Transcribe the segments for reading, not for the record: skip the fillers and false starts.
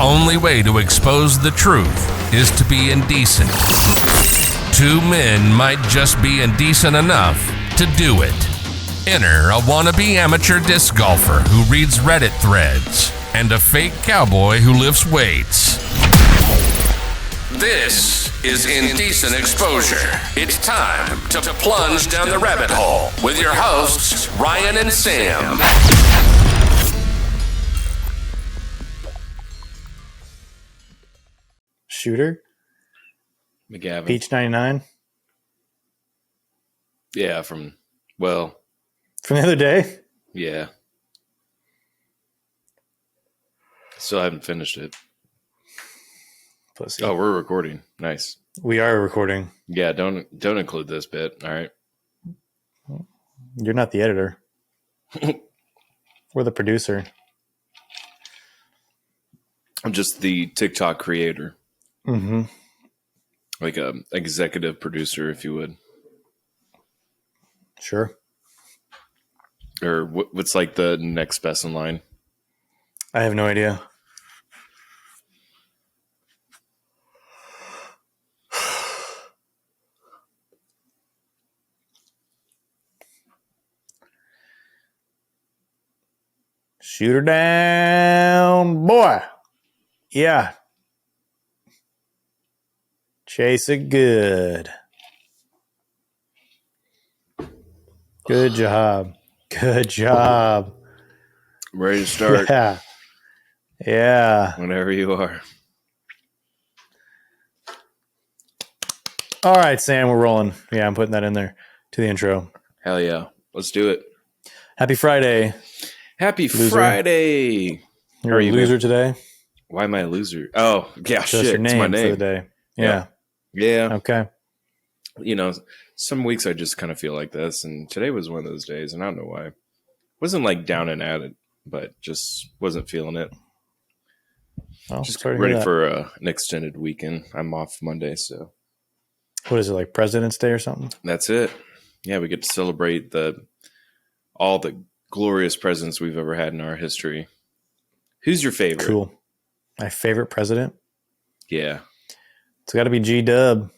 only way to expose the truth is to be indecent. Two men might just be indecent enough to do it. Enter a wannabe amateur disc golfer who reads Reddit threads and a fake cowboy who lifts weights. This is Indecent Exposure. It's time to plunge down the rabbit hole with your hosts, Ryan and Sam. Shooter? McGavin. Peach 99? Yeah, from the other day? Yeah. Still haven't finished it. Pussy. Oh, we're recording. Nice. We are recording. Yeah, don't include this bit. All right. You're not the editor. We're the producer. I'm just the TikTok creator. Mm-hmm. Like a executive producer, if you would. Sure. Or what's like the next best in line? I have no idea. Shoot her down, boy. Yeah. Chase it good. Good job. Good job. I'm ready to start. Yeah. Yeah. Whenever you are. All right, Sam, we're rolling. Yeah, I'm putting that in there to the intro. Hell yeah. Let's do it. Happy Friday. Happy Loser. Friday. You're a you, loser man? today? Why am I a loser? Oh, yeah, Just shit. your It's name, my name. for the day. Yeah. Yeah. Okay. You know, some weeks I just kind of feel like this, and today was one of those days, and I don't know why. Wasn't like down and at it, but just wasn't feeling it. Well, Just sorry to hear ready that. for an extended weekend. I'm off Monday, so What is it, like President's Day or something? that's it. Yeah, we get to celebrate all the glorious presidents we've ever had in our history. Who's your favorite? Cool. My favorite president? Yeah, It's got to be G-Dub.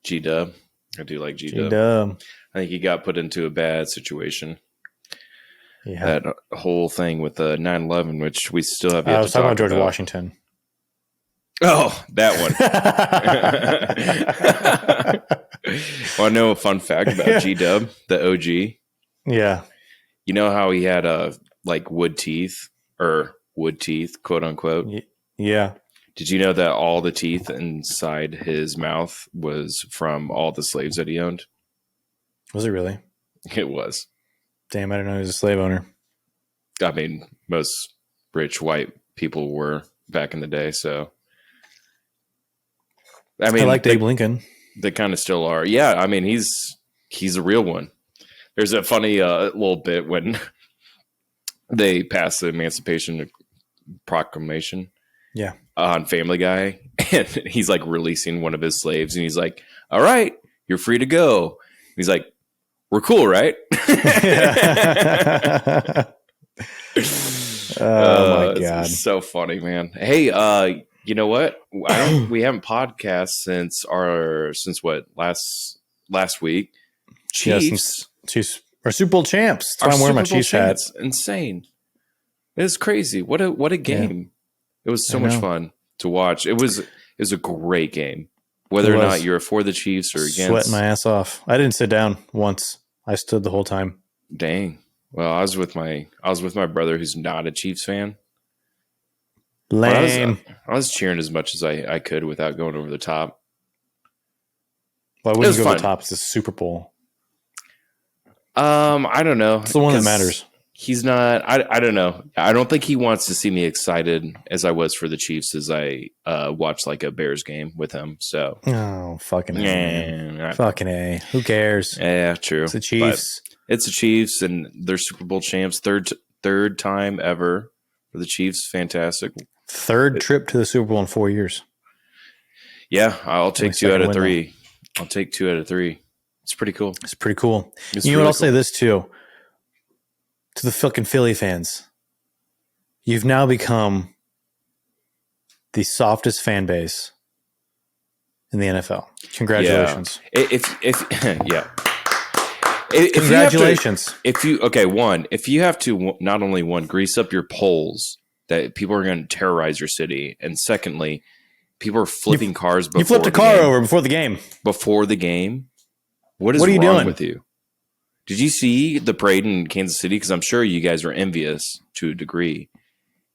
G-Dub. I do like G-Dub. G-Dub. I think he got put into a bad situation. Yeah. That whole thing with the 9/11, which we still have yet I to was talking talk about George Washington. Oh, that one. Well, I know a fun fact about G-Dub, the OG. Yeah. You know how he had like wood teeth, quote unquote. Yeah. Did you know that all the teeth inside his mouth was from all the slaves that he owned? Was it really? It was. Damn, I didn't know he was a slave owner. I mean, most rich white people were back in the day, so. I mean, I like Abe Lincoln. They kind of still are. Yeah, I mean, he's a real one. There's a funny little bit when they passed the Emancipation Proclamation. Yeah. On Family Guy, and he's like releasing one of his slaves, and he's like, "All right, you're free to go." And he's like, "We're cool, right?" Oh my God. It's so funny, man. Hey, you know what? We haven't podcast since what last week. Chiefs, Chiefs are Super Bowl champs. That's why I'm wearing my Chiefs hat. It's insane. It's crazy. What a game. Yeah. It was so much fun to watch. It was a great game. Whether or not you're for the Chiefs or against. Sweating my ass off. I didn't sit down once. I stood the whole time. Dang. Well, I was with my brother who's not a Chiefs fan. Lame. I was cheering as much as I could without going over the top. Why wouldn't you go over the top? It's the Super Bowl. I don't know. It's the one that matters. He's not. I don't know. I don't think he wants to see me excited as I was for the Chiefs as I watched like a Bears game with him. So fucking A. Fucking A. Who cares? Yeah, true. It's the Chiefs. But it's the Chiefs, and they're Super Bowl champs. Third time ever for the Chiefs. Fantastic. Third trip to the Super Bowl in 4 years. Yeah, I'll take 2 out of 3. I'll take 2 out of 3. It's pretty cool. It's pretty cool. You know what? I'll say this too. To the fucking Philly fans. You've now become the softest fan base in the NFL. Congratulations. Yeah. Congratulations. If you have to not only grease up your poles that people are going to terrorize your city, and secondly, people are flipping cars before you flipped a car over before the game. Before the game? What are you wrong with you? Did you see the parade in Kansas City? Because I'm sure you guys were envious to a degree.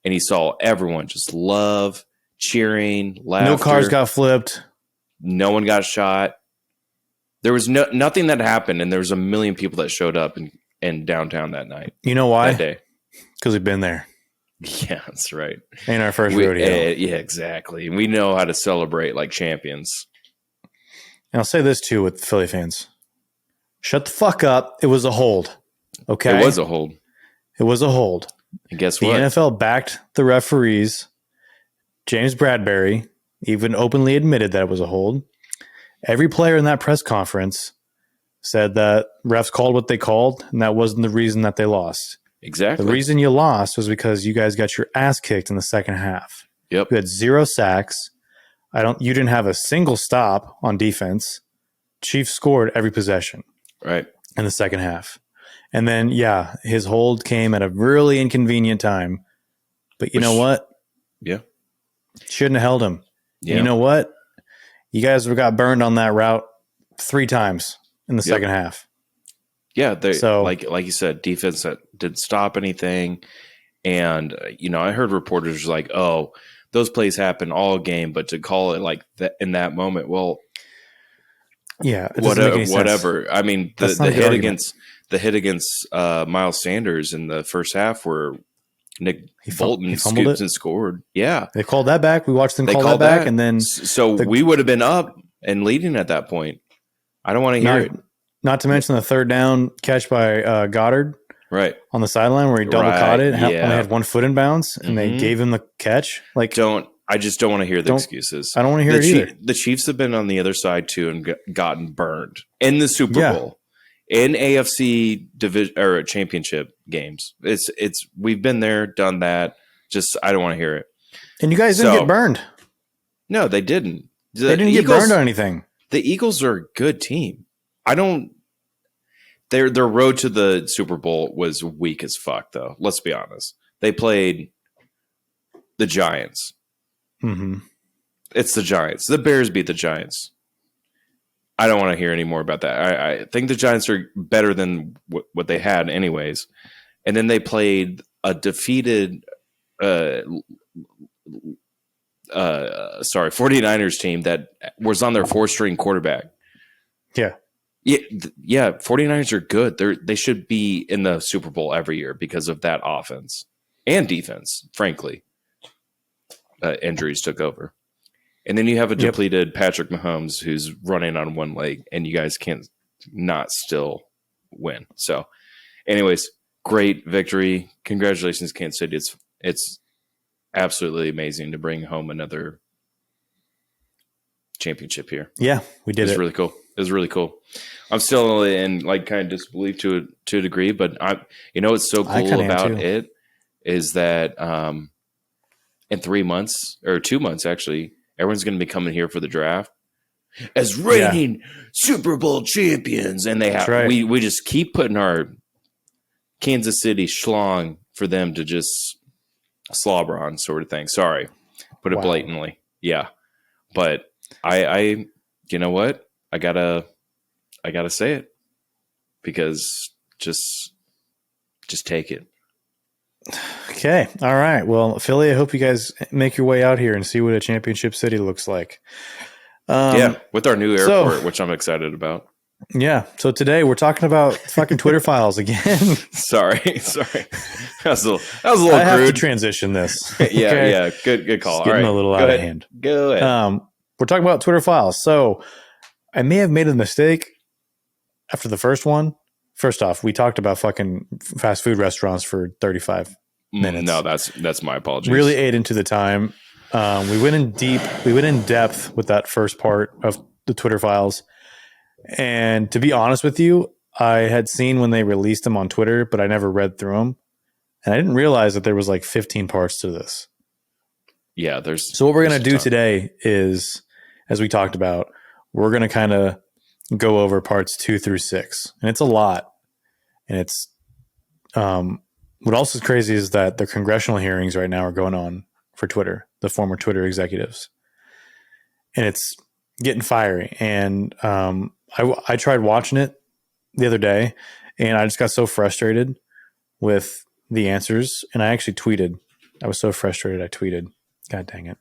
And you saw everyone just love, cheering, laughter. No cars got flipped. No one got shot. There was nothing that happened, and there was a million people that showed up in downtown that night. You know why? That day. Because we've been there. Yeah, that's right. Ain't our first rodeo. Yeah, exactly. We know how to celebrate like champions. And I'll say this too with Philly fans. Shut the fuck up. It was a hold. Okay? It was a hold. It was a hold. And guess what? The NFL backed the referees. James Bradbury even openly admitted that it was a hold. Every player in that press conference said that refs called what they called, and that wasn't the reason that they lost. Exactly. The reason you lost was because you guys got your ass kicked in the second half. Yep. You had 0 sacks. You didn't have a single stop on defense. Chiefs scored every possession. Right. In the second half. And then, his hold came at a really inconvenient time. But you know what? Yeah. Shouldn't have held him. Yeah. You know what? You guys got burned on that route 3 times in the second half. Yeah, like you said, defense that didn't stop anything. And, I heard reporters like, oh, those plays happen all game, but to call it like that in that moment, well, yeah, whatever. I mean, the hit against Miles Sanders in the first half where Nick Bolton scoops and scored. Yeah. They called that back. We watched them call that back. And then we would have been up and leading at that point. I don't want to hear it. Not to mention the third down catch by Goddard. Right. On the sideline where he double caught it. Only had 1 foot in bounds and they gave him the catch. I just don't want to hear the excuses. I don't want to hear it either. The Chiefs have been on the other side too and gotten burned in the Super Bowl, in AFC division or championship games. We've been there, done that. Just I don't want to hear it. And you guys didn't get burned. No, they didn't. They didn't get burned on anything. The Eagles are a good team. Their road to the Super Bowl was weak as fuck, though. Let's be honest. They played the Giants. Mm-hmm. It's the Giants. The Bears beat the Giants. I don't want to hear any more about that. I think the Giants are better than what they had anyways. And then they played a defeated 49ers team that was on their 4-string quarterback. Yeah. Yeah, 49ers are good. They should be in the Super Bowl every year because of that offense and defense, frankly. Injuries took over. And then you have a depleted Patrick Mahomes who's running on one leg, and you guys can't not still win. So, anyways, great victory. Congratulations, Kansas City. It's absolutely amazing to bring home another championship here. Yeah, we did it. It was really cool. It was really cool. I'm still in kind of disbelief to a degree, but what's so cool about it is that in 3 months or 2 months, actually, everyone's going to be coming here for the draft as reigning Super Bowl champions, and we just keep putting our Kansas City schlong for them to just slobber on, sort of thing. Sorry, put it blatantly. Yeah, but I you know what? I gotta say it because just take it. Okay. All right. Well, Philly, I hope you guys make your way out here and see what a championship city looks like. With our new airport, which I'm excited about. Yeah. So today we're talking about fucking Twitter files again. Sorry. That was a little I have crude. to transition this. Yeah. Good call. It's getting a little out of hand. Go ahead. We're talking about Twitter files. So I may have made a mistake after the first one. First off, we talked about fucking fast food restaurants for 35 minutes. No, that's my apologies. Really ate into the time. We went in deep. We went in depth with that first part of the Twitter files. And to be honest with you, I had seen when they released them on Twitter, but I never read through them. And I didn't realize that there was like 15 parts to this. Yeah, there's. So what we're going to do today is, as we talked about, we're going to kind of go over parts 2 through 6, and it's a lot. And it's what else is crazy is that the congressional hearings right now are going on for Twitter, the former Twitter executives, and it's getting fiery. And I tried watching it the other day, and I just got so frustrated with the answers, and I actually tweeted. I was so frustrated, I tweeted. God dang it!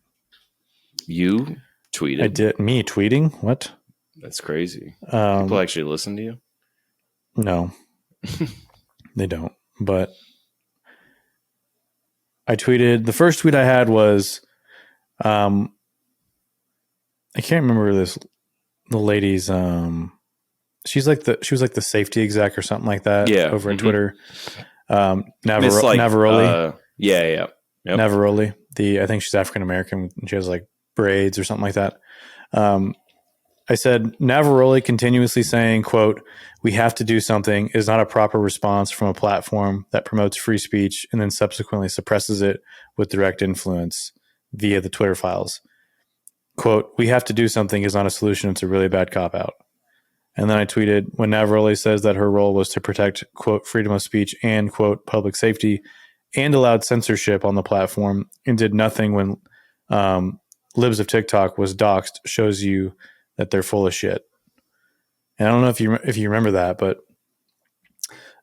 You tweeted? I did. Me tweeting? What? That's crazy. People actually listen to you? No, they don't. But I tweeted. The first tweet I had was, I can't remember the lady's. She was like the safety exec or something like that. Yeah, over at Twitter. Navaroli. Yeah. Yep. Navaroli. I think she's African American. She has like braids or something like that. I said, Navaroli continuously saying, quote, "We have to do something" is not a proper response from a platform that promotes free speech and then subsequently suppresses it with direct influence via the Twitter files. Quote, "We have to do something" is not a solution. It's a really bad cop-out. And then I tweeted, when Navaroli says that her role was to protect, quote, "freedom of speech" and, quote, "public safety," and allowed censorship on the platform and did nothing when Libs of TikTok was doxxed, shows you that they're full of shit. And I don't know if you remember that, but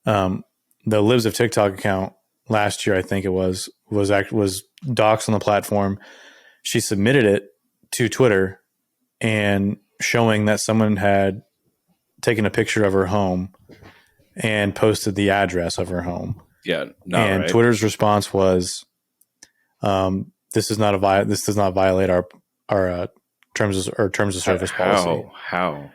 the Libs of TikTok account last year, I think it was doxxed on the platform. She submitted it to Twitter and showing that someone had taken a picture of her home and posted the address of her home. Yeah, and right. Twitter's response was, "This does not violate our terms of service policy." How?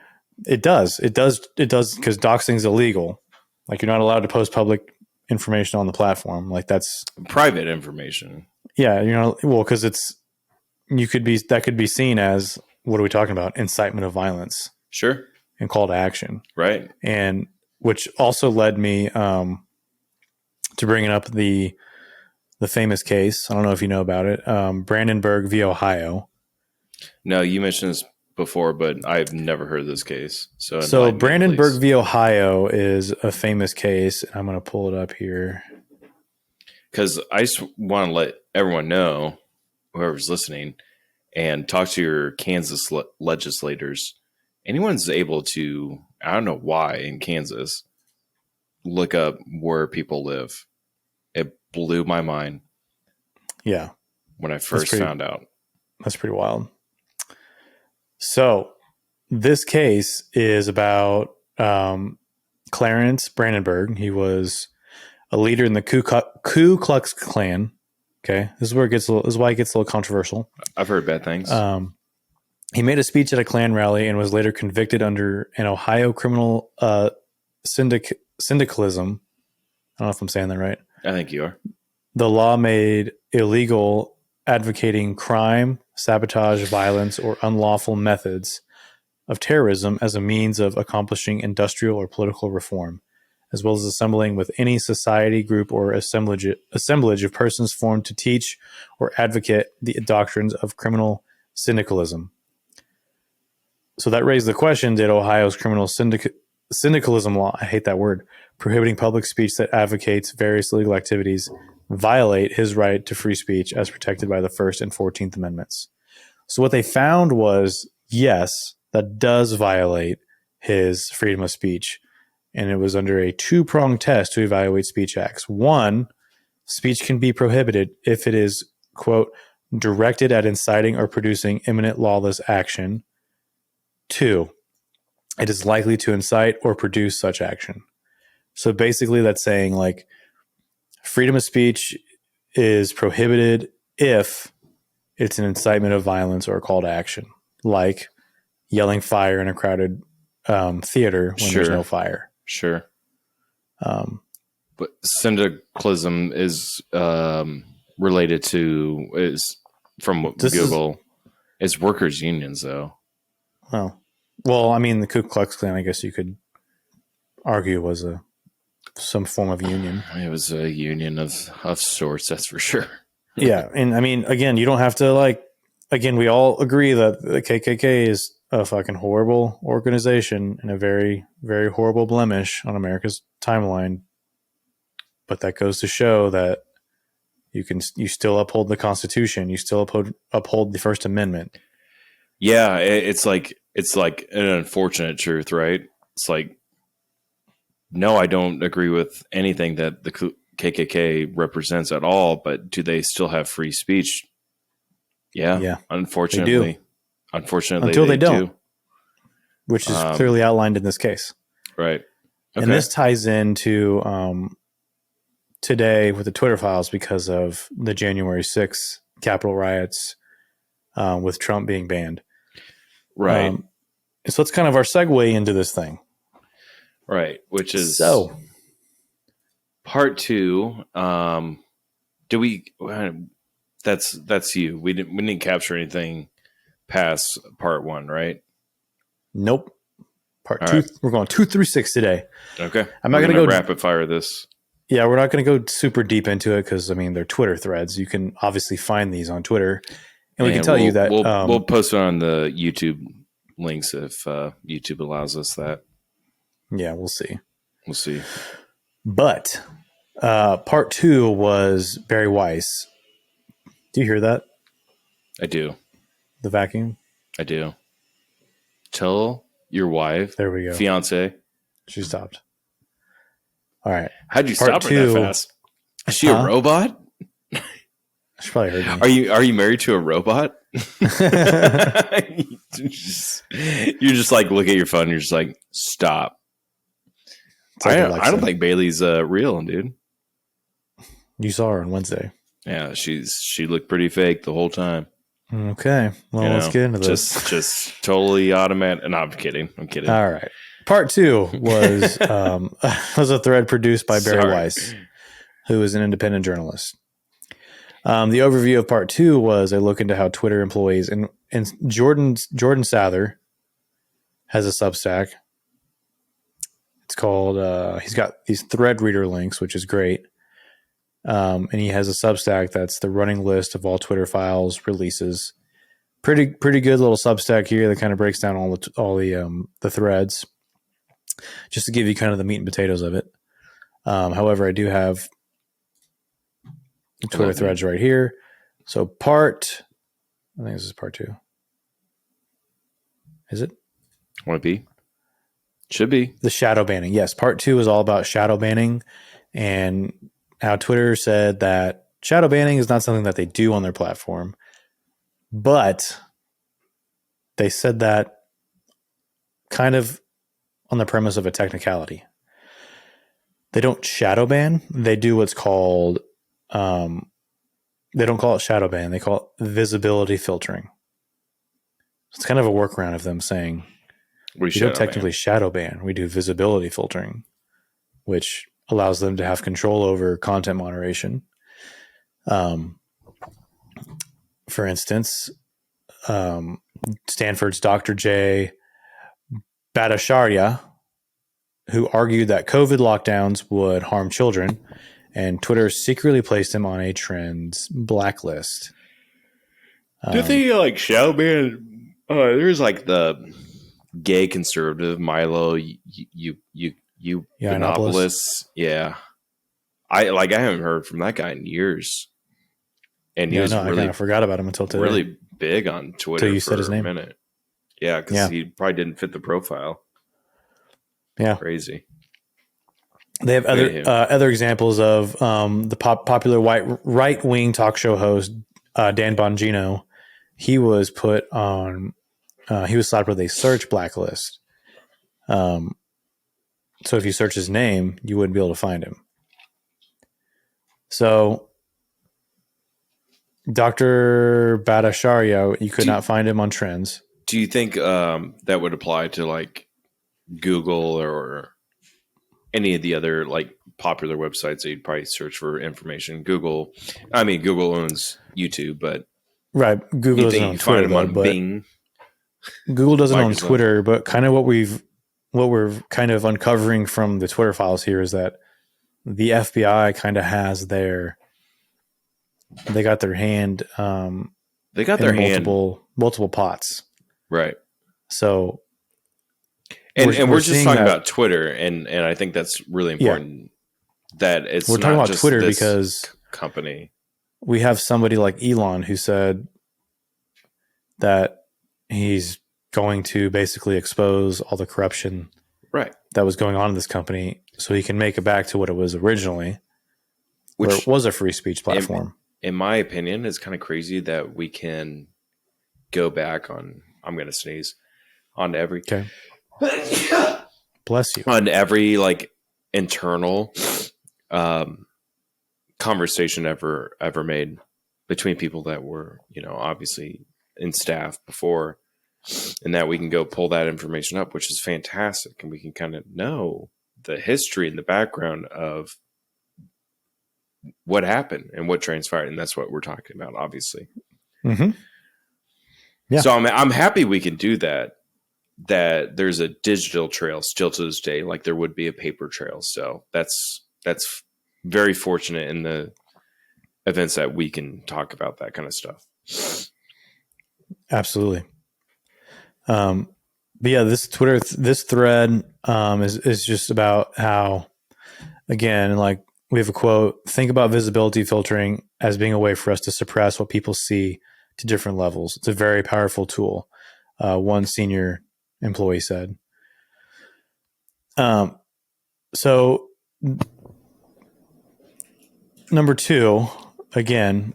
It does because doxing is illegal. Like, you're not allowed to post public information on the platform. Like, that's private information. Yeah, because that could be seen as, what are we talking about? Incitement of violence. Sure. And call to action. Right. And which also led me to bringing up the famous case. I don't know if you know about it. Brandenburg v. Ohio. No, you mentioned this before, but I've never heard of this case. So Brandenburg v. Ohio is a famous case. I'm going to pull it up here. Because I just want to let everyone know, whoever's listening, and talk to your Kansas legislators. Anyone's able to, I don't know why in Kansas, look up where people live. It blew my mind. Yeah. When I first found out. That's pretty wild. So this case is about Clarence Brandenburg. He was a leader in the Ku Klux Klan. Okay. This is why it gets a little controversial. I've heard bad things. He made a speech at a Klan rally and was later convicted under an Ohio criminal syndicalism. I don't know if I'm saying that right. I think you are. The law made illegal advocating crime, sabotage, violence, or unlawful methods of terrorism as a means of accomplishing industrial or political reform, as well as assembling with any society, group, or assemblage of persons formed to teach or advocate the doctrines of criminal syndicalism. So that raised the question, did Ohio's criminal syndicalism law, I hate that word, prohibiting public speech that advocates various illegal activities, violate his right to free speech as protected by the First and 14th Amendments? So what they found was, yes, that does violate his freedom of speech. And it was under a two-pronged test to evaluate speech acts. One, speech can be prohibited if it is, quote, directed at inciting or producing imminent lawless action. Two, it is likely to incite or produce such action. So basically that's saying, like, freedom of speech is prohibited if it's an incitement of violence or a call to action, like yelling fire in a crowded theater when there's no fire. Sure. But syndicalism is related to, is from Google, it's workers' unions, though. Well, I mean, the Ku Klux Klan, I guess you could argue, was some form of union. It was a union of sorts, that's for sure. Yeah. And I mean, again, you don't have to we all agree that the KKK is a fucking horrible organization and a very, very horrible blemish on America's timeline. But that goes to show that you still uphold the Constitution. You still uphold the First Amendment. Yeah. It's like an unfortunate truth, right? It's like, no, I don't agree with anything that the KKK represents at all, but do they still have free speech? Yeah. Unfortunately. Unfortunately, until they don't. Which is clearly outlined in this case. Right. Okay. And this ties into today with the Twitter files because of the January 6th Capitol riots with Trump being banned. Right. So that's kind of our segue into this thing. Right. Which is part 2. Do we? That's you. We didn't capture anything past part 1, right? Nope. Part 2. Right. We're going 2 through 6 today. Okay. I'm not going to go rapid fire this. Yeah, we're not going to go super deep into it because I mean they're Twitter threads. You can obviously find these on Twitter, and we can tell you that we'll post it on the YouTube links if YouTube allows us that. Yeah, we'll see. We'll see. But part 2 was Barry Weiss. Do you hear that? I do. The vacuum? I do. Tell your wife. There we go. Fiance. She stopped. All right. How'd you stop her that fast? Is she a robot? She probably heard me. Are you married to a robot? You're just like look at your phone. You're just like stop. I don't think Bailey's real, dude. You saw her on Wednesday. Yeah, she looked pretty fake the whole time. Okay, well, let's get into this. Just totally automatic. No, I'm kidding. All right. Part 2 was a thread produced by Barry Weiss, who is an independent journalist. The overview of part 2 was a look into how Twitter employees and Jordan Sather has a Substack. It's called he's got these thread reader links, which is great. And he has a Substack that's the running list of all Twitter files releases. Pretty good little Substack here that kind of breaks down all the threads, just to give you kind of the meat and potatoes of it. However, I do have the Twitter threads right here. So I think this is part 2. Is it? Want to be? Should be. The shadow banning. Yes, part 2 is all about shadow banning and how Twitter said that shadow banning is not something that they do on their platform, but they said that kind of on the premise of a technicality. They don't shadow ban. They do what's called, they don't call it shadow ban. They call it visibility filtering. It's kind of a workaround of them saying, we don't technically shadow ban. We do visibility filtering, which allows them to have control over content moderation. For instance, Stanford's Dr. Jay Bhattacharya, who argued that COVID lockdowns would harm children, and Twitter secretly placed him on a trends blacklist. Do they shadow ban? There's the gay conservative Milo Yiannopoulos. Yeah. I haven't heard from that guy in years. And he was I kind of forgot about him until today. Really big on Twitter until you said his name. Minute. Yeah, because he probably didn't fit the profile. Yeah. Crazy. They have other examples of the popular right-wing talk show host Dan Bongino. He was put on he was slapped with a search blacklist. So if you search his name, you wouldn't be able to find him. So Dr. Bhattacharya, you could not find him on trends. Do you think that would apply to Google or any of the other popular websites that you'd probably search for information? Google owns YouTube, but right, Google doesn't own Twitter, find them on Bing. Google doesn't own Twitter, but kind of what we're kind of uncovering from the Twitter files here is that the FBI kind of has their they got their hand. They got their multiple pots, right? So, and we're just talking about Twitter, and I think that's really important. Yeah. That it's we're talking about Twitter because company. We have somebody like Elon who said that he's going to basically expose all the corruption that was going on in this company so he can make it back to what it was originally, where it was a free speech platform. In my opinion, it's kind of crazy that we can go back on, I'm going to sneeze, on every... Okay. Bless you. On every like internal conversation ever made between people that were, obviously in staff before, and that we can go pull that information up, which is fantastic. And we can kind of know the history and the background of what happened and what transpired. And that's what we're talking about, obviously. Mm-hmm. Yeah. So I'm happy we can do that there's a digital trail still to this day, like there would be a paper trail. So that's very fortunate in the events that we can talk about that kind of stuff. Absolutely. But yeah, this thread is just about how, again, like we have a quote, think about visibility filtering as being a way for us to suppress what people see to different levels. It's a very powerful tool. One senior employee said. So number 2, again,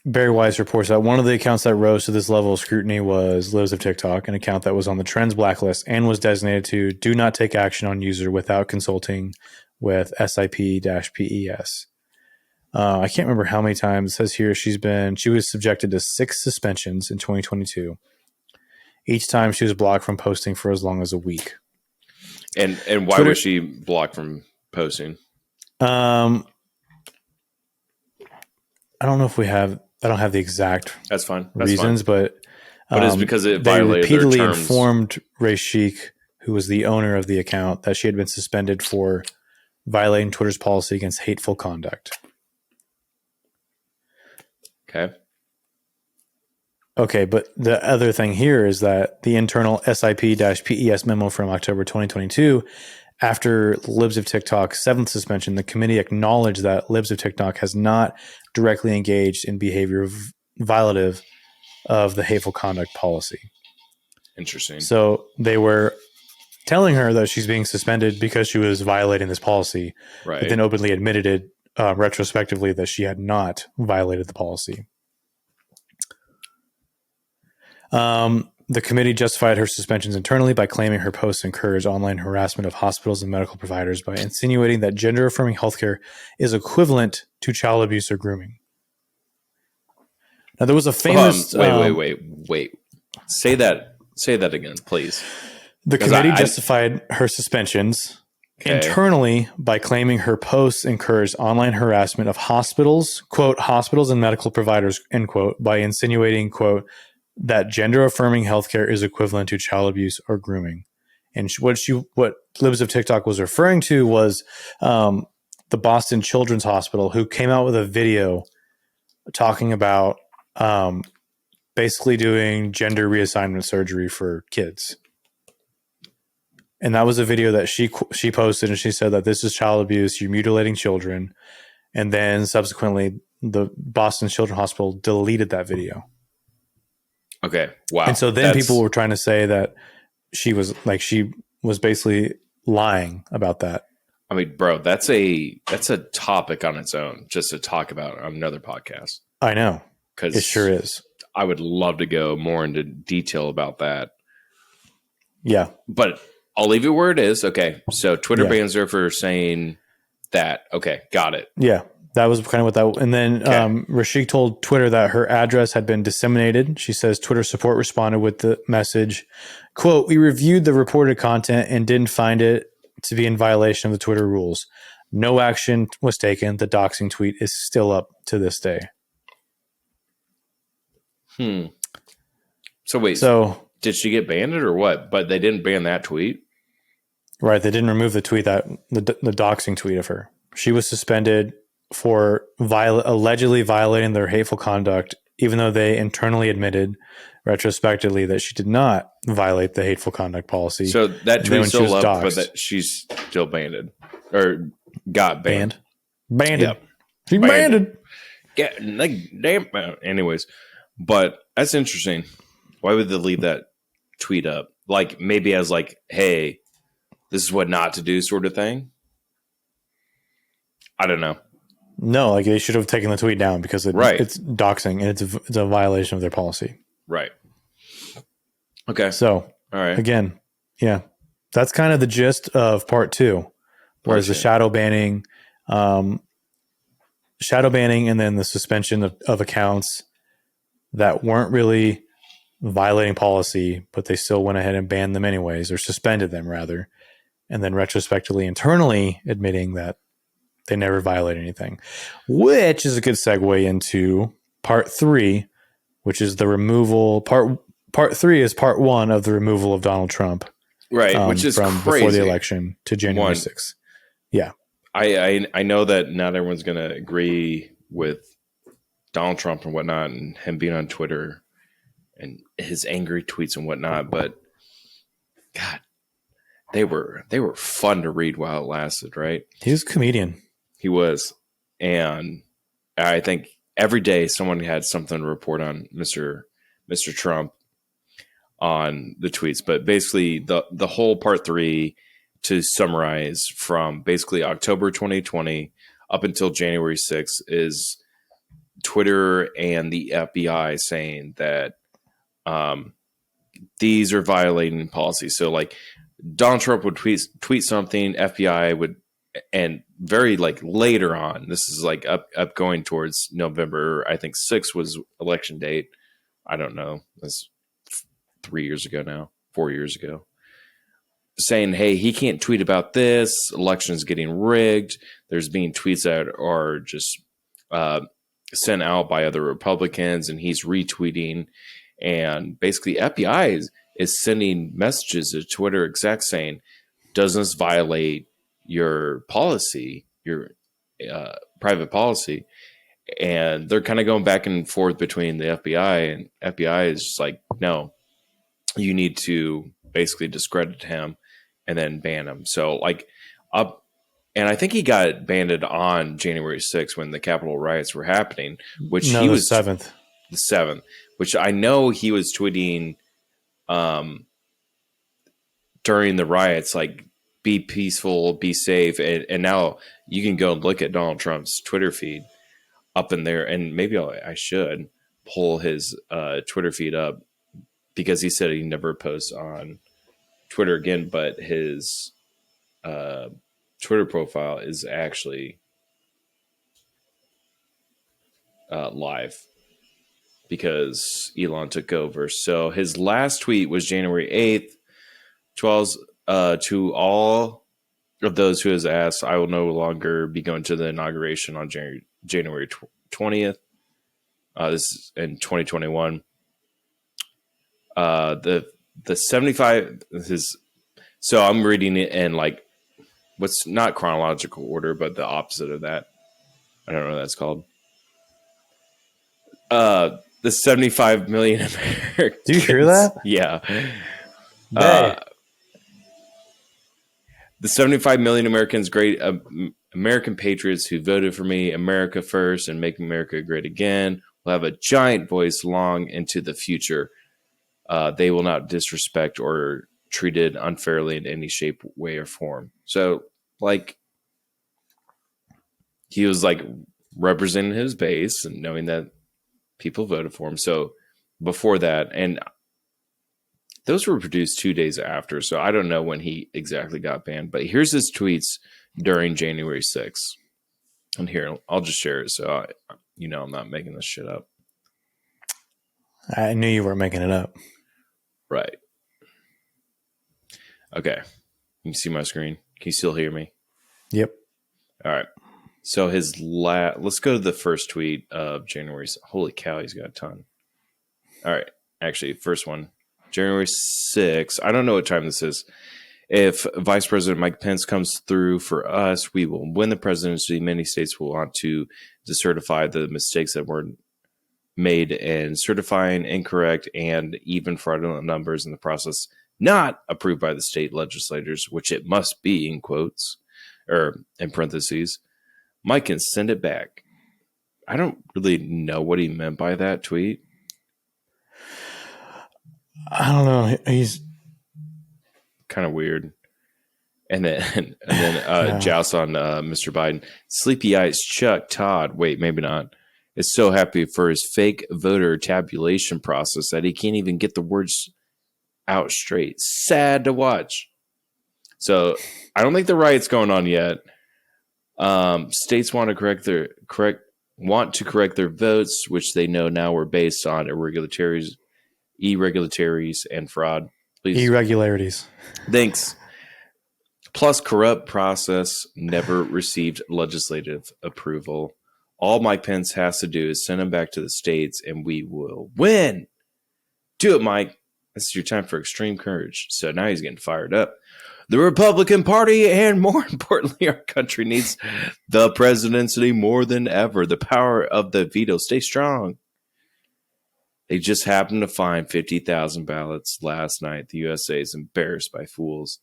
Barry Weiss reports that one of the accounts that rose to this level of scrutiny was Libs of TikTok, an account that was on the Trends blacklist and was designated to do not take action on user without consulting with SIP-PES. I can't remember how many times. It says here she was subjected to 6 suspensions in 2022. Each time she was blocked from posting for as long as a week. And why Twitter, was she blocked from posting? I don't know if I don't have the exact That's fine. reasons, but it's because it violated they repeatedly their terms. Informed Ray Sheik, who was the owner of the account, that she had been suspended for violating Twitter's policy against hateful conduct. Okay, but the other thing here is that the internal SIP-PES memo from October 2022, after Libs of TikTok's 7th suspension, the committee acknowledged that Libs of TikTok has not directly engaged in behavior violative of the hateful conduct policy. Interesting. So they were telling her that she's being suspended because she was violating this policy, right? But then openly admitted it retrospectively that she had not violated the policy. The committee justified her suspensions internally by claiming her posts encourage online harassment of hospitals and medical providers by insinuating that gender-affirming healthcare is equivalent to child abuse or grooming. Now, there was a famous... Wait. Say that again, please. The committee justified her suspensions internally by claiming her posts encouraged online harassment of hospitals, quote, hospitals and medical providers, end quote, by insinuating, quote, that gender-affirming healthcare is equivalent to child abuse or grooming. And what Libs of TikTok was referring to was the Boston Children's Hospital, who came out with a video talking about basically doing gender reassignment surgery for kids. And that was a video that she posted, and she said that this is child abuse, you're mutilating children. And then subsequently, the Boston Children's Hospital deleted that video. Okay. Wow. And so then people were trying to say that she was basically lying about that. I mean, bro, that's a topic on its own just to talk about on another podcast. I know. Because it sure is. I would love to go more into detail about that. Yeah. But I'll leave it where it is. Okay. So Twitter bans her for saying that. Okay. Got it. Yeah. That was kind of what that... And then Rashik told Twitter that her address had been disseminated. She says Twitter support responded with the message, quote, we reviewed the reported content and didn't find it to be in violation of the Twitter rules. No action was taken. The doxing tweet is still up to this day. So wait. So did she get banned or what? But they didn't ban that tweet? Right. They didn't remove the tweet, the doxing tweet of her. She was suspended for allegedly violating their hateful conduct, even though they internally admitted retrospectively that she did not violate the hateful conduct policy. So that tweet's still up, but that she's still banned or got banned. Banned. Yep. She banned. Yeah, like damn. Anyways, but that's interesting. Why would they leave that tweet up? Like maybe as like, hey, this is what not to do, sort of thing. I don't know. No, like they should have taken the tweet down because it's doxing and it's a violation of their policy. Right. Okay. So, all right. Again, yeah, that's kind of the gist of part 2. Whereas the shadow banning, and then the suspension of accounts that weren't really violating policy, but they still went ahead and banned them anyways, or suspended them rather, and then retrospectively internally admitting that they never violated anything, which is a good segue into part 3, which is the removal. Part 3 is part 1 of the removal of Donald Trump, right? Which is from crazy. Before the election to January 6th. Yeah, I know that not everyone's going to agree with Donald Trump and whatnot, and him being on Twitter and his angry tweets and whatnot, but God, they were fun to read while it lasted, right? He was a comedian. He was. And I think every day someone had something to report on Mr. Trump on the tweets. But basically the whole part 3, to summarize, from basically October 2020 up until January 6th, is Twitter and the FBI saying that these are violating policy. So like Donald Trump would tweet something, FBI would, and very like later on, this is like up going towards November, I think 6th was election date. I don't know. That's 4 years ago, saying, hey, he can't tweet about this. Election's getting rigged. There's being tweets that are just sent out by other Republicans, and he's retweeting. And basically FBI is sending messages to Twitter execs saying, doesn't this violate your policy, your private policy? And they're kind of going back and forth between the FBI, and FBI is just like, no, you need to basically discredit him and then ban him. So like up, and I think he got banned on January 6th when the Capitol riots were happening, which he was 7th. The 7th, which I know he was tweeting during the riots, like, be peaceful, be safe. And now you can go and look at Donald Trump's Twitter feed up in there. And maybe I should pull his Twitter feed up, because he said he never posts on Twitter again, but his Twitter profile is actually live because Elon took over. So his last tweet was January 8th. To all of those who has asked, I will no longer be going to the inauguration on January 20th. This is in 2021. The 75 is, so I'm reading it in like what's not chronological order, but the opposite of that. I don't know what that's called. The 75 million Americans. Do you hear that? Yeah. The 75 million Americans, great American patriots who voted for me, America first, and make America great again, will have a giant voice long into the future. They will not disrespect or treated unfairly in any shape, way, or form. So, like, he was like representing his base and knowing that people voted for him. So before that, and those were produced 2 days after, so I don't know when he exactly got banned, but here's his tweets during January 6th. And here, I'll just share it so I'm not making this shit up. I knew you weren't making it up. Right. Okay. You can see my screen. Can you still hear me? Yep. All right. So let's go to the first tweet of January. Holy cow, he's got a ton. All right. Actually, first one, January 6th. I don't know what time this is. If Vice President Mike Pence comes through for us, we will win the presidency. Many states will want to decertify the mistakes that were made in certifying incorrect and even fraudulent numbers in the process not approved by the state legislators, which it must be, in quotes, or in parentheses. Mike can send it back. I don't really know what he meant by that tweet. I don't know. He's kind of weird. And then Joust on Mr. Biden. Sleepy Eyes Chuck Todd. Wait, maybe not. Is so happy for his fake voter tabulation process that he can't even get the words out straight. Sad to watch. So I don't think the riot's going on yet. States want to correct their votes, which they know now were based on irregularities, and fraud. Please. Irregularities. Thanks. Plus, corrupt process never received legislative approval. All Mike Pence has to do is send him back to the states, and we will win. Do it, Mike. This is your time for extreme courage. So now he's getting fired up. The Republican Party, and more importantly, our country needs the presidency more than ever. The power of the veto. Stay strong. They just happened to find 50,000 ballots last night. The USA is embarrassed by fools.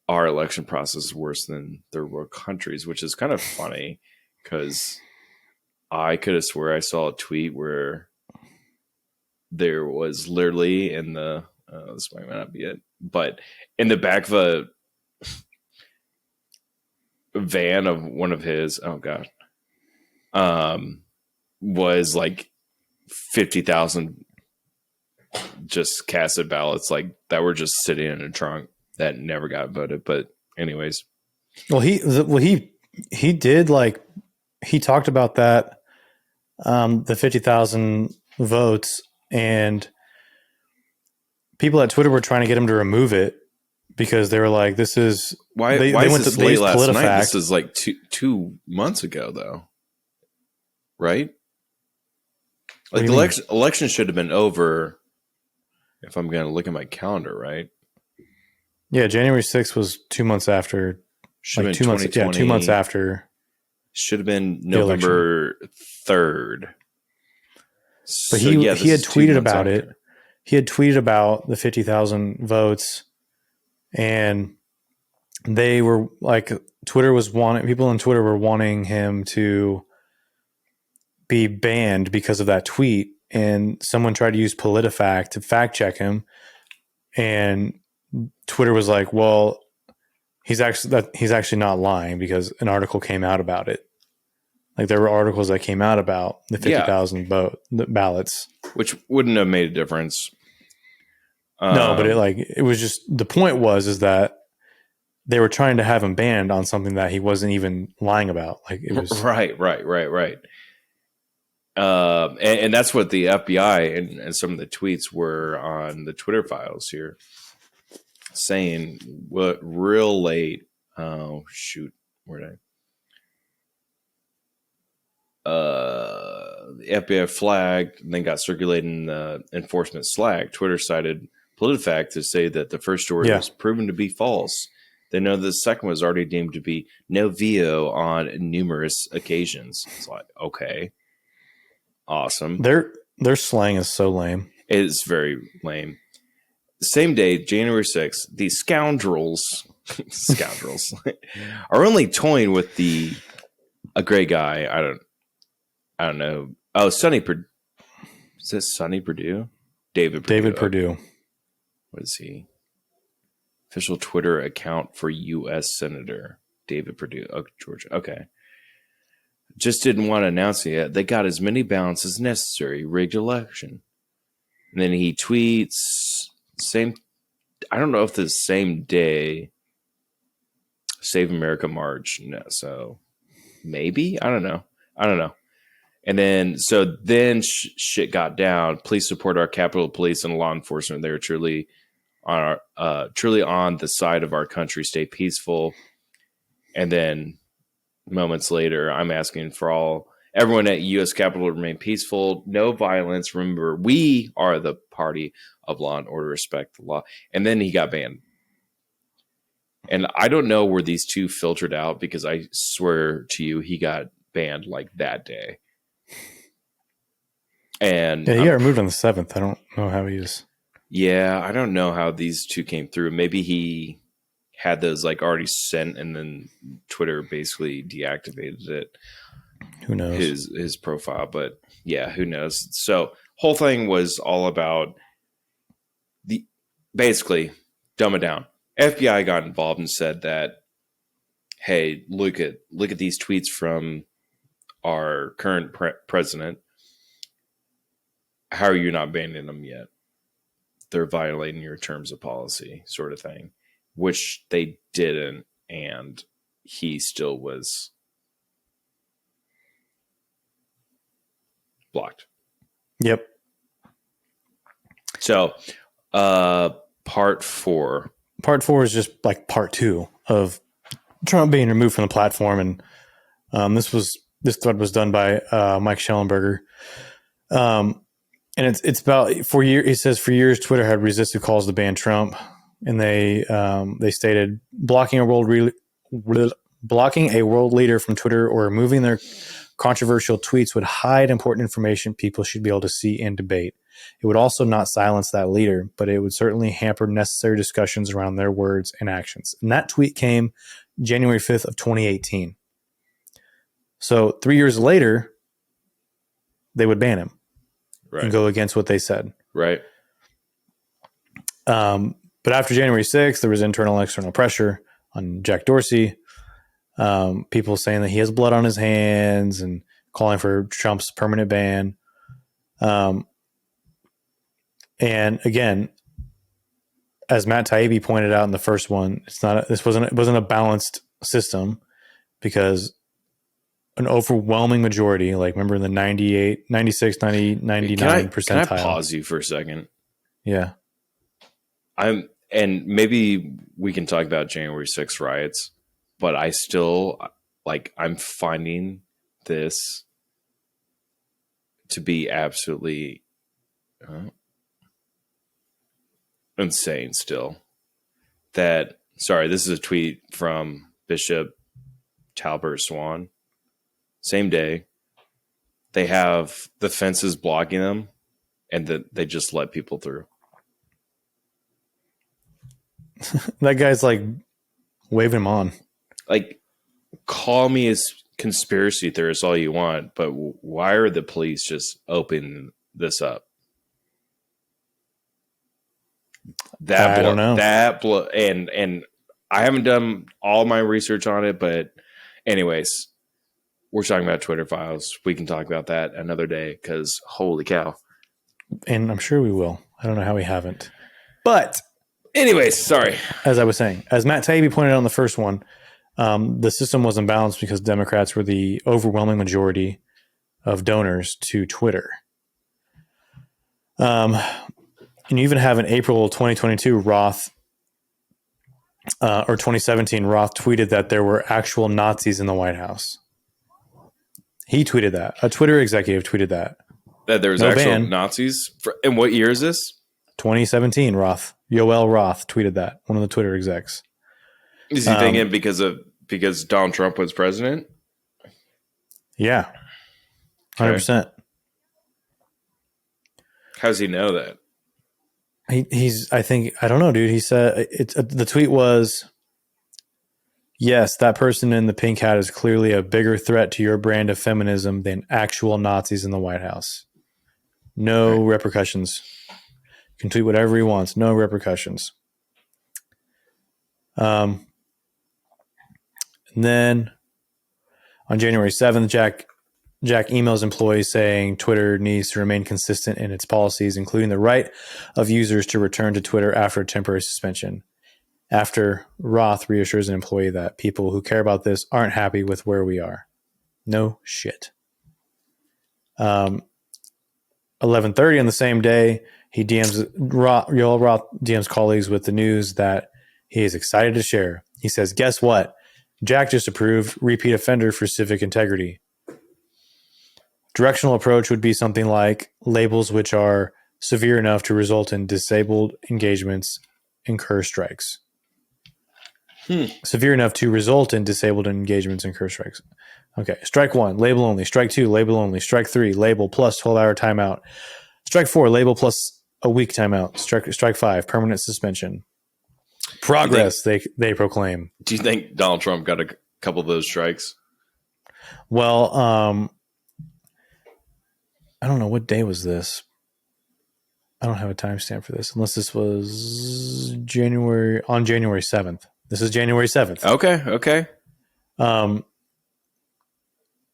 Our election process is worse than third world countries, which is kind of funny because I could have swore I saw a tweet where there was literally in the this might not be it, but in the back of a van of one of his was like 50,000 just casted ballots like that were just sitting in a trunk that never got voted. But anyways, he did, like, he talked about that, the 50,000 votes, and people at Twitter were trying to get him to remove it because they were like, "This is why they is went this to late last PolitiFact. night? This is like two months ago, though, right? Like the election should have been over. If I'm going to look at my calendar, right? Yeah, January 6th was 2 months after. Should like 2 months. Yeah, 2 months after. Should have been November 3rd. But he had tweeted about it. He had tweeted about the 50,000 votes, and they were like, people on Twitter were wanting him to be banned because of that tweet. And someone tried to use PolitiFact to fact check him. And Twitter was like, well, he's actually not lying because an article came out about it. Like, there were articles that came out about the 50,000 ballots, which wouldn't have made a difference. No, but it was just, the point was that they were trying to have him banned on something that he wasn't even lying about. Like, it was right. And that's what the FBI and some of the tweets were on the Twitter files here, saying what real late. Oh shoot, where'd I? The FBI flagged and then got circulated in the enforcement Slack. Twitter cited PolitiFact to say that the first story was proven to be false. They know the second was already deemed to be no VO on numerous occasions. It's like, okay, awesome. Their slang is so lame. It is very lame. The same day, January 6th, these scoundrels are only toying with a gray guy. I don't know. Oh, Sonny Perdue. Is this Sonny Perdue? David Perdue. What is he? Official Twitter account for U.S. Senator David Perdue. Oh, Georgia. Okay. Just didn't want to announce it yet. They got as many ballots as necessary. Rigged election. And then he tweets I don't know if the same day Save America March. No, so maybe? I don't know. And then, shit got down. Please support our Capitol Police and law enforcement. They're truly on the side of our country. Stay peaceful. And then moments later, I'm asking for everyone at U.S. Capitol to remain peaceful. No violence. Remember, we are the party of law and order. Respect the law. And then he got banned. And I don't know where these two filtered out, because I swear to you, he got banned like that day. And yeah, he got removed on the 7th. I don't know how he is. Yeah, I don't know how these two came through. Maybe he had those like already sent, and then Twitter basically deactivated it. Who knows? His profile, but yeah, who knows? So whole thing was all about basically dumb it down. FBI got involved and said that, hey, look at these tweets from our current president. How are you not banning them yet? They're violating your terms of policy, sort of thing, which they didn't, and he still was blocked. Yep. So, part 4. Part 4 is just like part 2 of Trump being removed from the platform, and this thread was done by Mike Schellenberger, and it's about for years. He says for years Twitter had resisted calls to ban Trump, and they stated blocking a world leader from Twitter or removing their controversial tweets would hide important information people should be able to see and debate. It would also not silence that leader, but it would certainly hamper necessary discussions around their words and actions. And that tweet came January 5th of 2018. So 3 years later, they would ban him and go against what they said. Right. But after January 6th, there was internal and external pressure on Jack Dorsey. People saying that he has blood on his hands and calling for Trump's permanent ban. And again, as Matt Taibbi pointed out in the first one, it wasn't a balanced system, because an overwhelming majority, like remember in the 98, 96, 90, 99 percentile. Can I pause you for a second? Yeah. And maybe we can talk about January 6th riots, but I still I'm finding this to be absolutely insane still. This is a tweet from Bishop Talbert Swan. Same day, they have the fences blocking them, and that they just let people through. That guy's like waving him on. Like, call me a conspiracy theorist all you want, but why are the police just opening this up? I don't know. And I haven't done all my research on it, but anyways, we're talking about Twitter files. We can talk about that another day, because holy cow. And I'm sure we will. I don't know how we haven't. But anyways, sorry. As I was saying, as Matt Taibbi pointed out in the first one, the system wasn't balanced because Democrats were the overwhelming majority of donors to Twitter. And you even have in April 2022, Roth, or 2017, Roth tweeted that there were actual Nazis in the White House. He tweeted that. A Twitter executive tweeted that. That there was actual Nazis? And what year is this? 2017, Roth. Yoel Roth tweeted that. One of the Twitter execs. Is he thinking because Donald Trump was president? Yeah. 100%. Okay. How does he know that? I don't know, dude. He said the tweet was, yes, that person in the pink hat is clearly a bigger threat to your brand of feminism than actual Nazis in the White House. No repercussions. You can tweet whatever he wants. No repercussions. And then on January 7th, Jack emails employees saying Twitter needs to remain consistent in its policies, including the right of users to return to Twitter after a temporary suspension. After Roth reassures an employee that people who care about this aren't happy with where we are. No shit. 11:30 on the same day, Yoel Roth DMs colleagues with the news that he is excited to share. He says, guess what? Jack just approved repeat offender for civic integrity. Directional approach would be something like labels which are severe enough to result in disabled engagements incur strikes. severe enough to result in disabled engagements and curse strikes. Okay. Strike 1, label only. Strike 2, label only. Strike 3, label plus 12-hour timeout. Strike 4, label plus a week timeout. Strike 5, permanent suspension. Progress, they proclaim. Do you think Donald Trump got a couple of those strikes? Well, I don't know, what day was this. I don't have a timestamp for this, unless this was on January 7th. This is January 7th. Okay.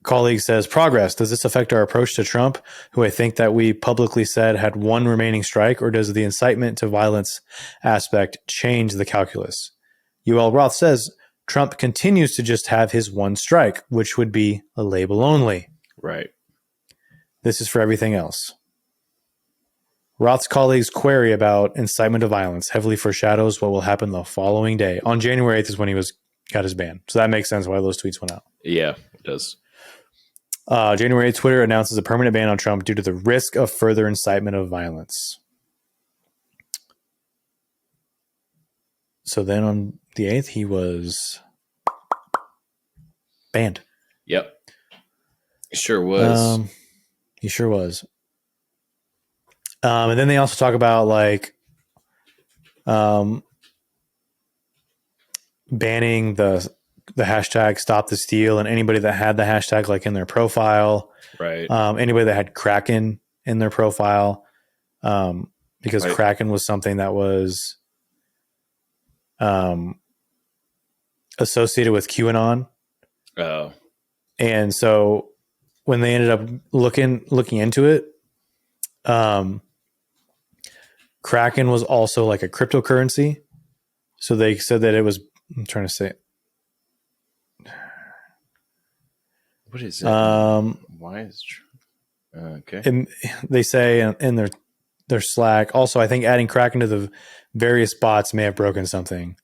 Colleague says, progress. Does this affect our approach to Trump, who I think that we publicly said had one remaining strike, or does the incitement to violence aspect change the calculus? UL Roth says, Trump continues to just have his one strike, which would be a label only. Right. This is for everything else. Roth's colleagues' query about incitement to violence heavily foreshadows what will happen the following day. On January 8th is when he got his ban. So that makes sense why those tweets went out. Yeah, it does. January 8th, Twitter announces a permanent ban on Trump due to the risk of further incitement of violence. So then on the 8th, he was banned. Yep. He sure was. He sure was. And then they also talk about banning the hashtag Stop the Steal and anybody that had the hashtag in their profile. Right. Anybody that had Kraken in their profile, because right. Kraken was something that was associated with QAnon. Oh. And so when they ended up looking into it, Kraken was also a cryptocurrency. So they said that it was, I'm trying to say, what is it? Why is it? Okay. And they say in their Slack, also, I think adding Kraken to the various bots may have broken something.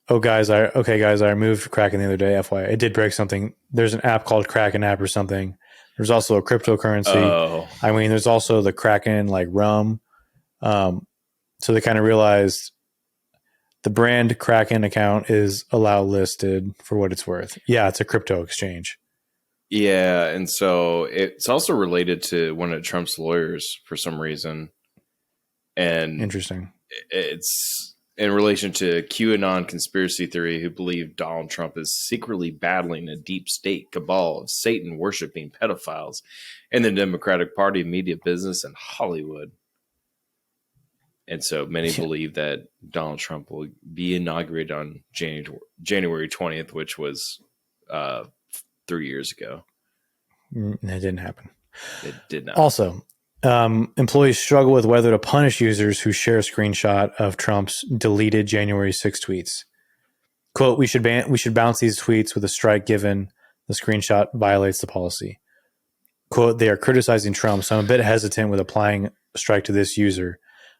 Guys, I removed Kraken the other day. FYI, it did break something. There's an app called Kraken app or something. There's also a cryptocurrency. Oh. I mean, there's also the Kraken rum. So they kind of realized the brand Kraken account is listed for what it's worth. Yeah, it's a crypto exchange. Yeah, and so it's also related to one of Trump's lawyers for some reason. And interesting. It's in relation to QAnon conspiracy theory who believe Donald Trump is secretly battling a deep state cabal of Satan-worshipping pedophiles in the Democratic Party, media business, and Hollywood. And so many believe that Donald Trump will be inaugurated on January 20th, which was 3 years ago. It didn't happen. It did not. Also, employees struggle with whether to punish users who share a screenshot of Trump's deleted January 6 tweets. Quote, we should bounce these tweets with a strike given the screenshot violates the policy. Quote, they are criticizing Trump, so I'm a bit hesitant with applying a strike to this user.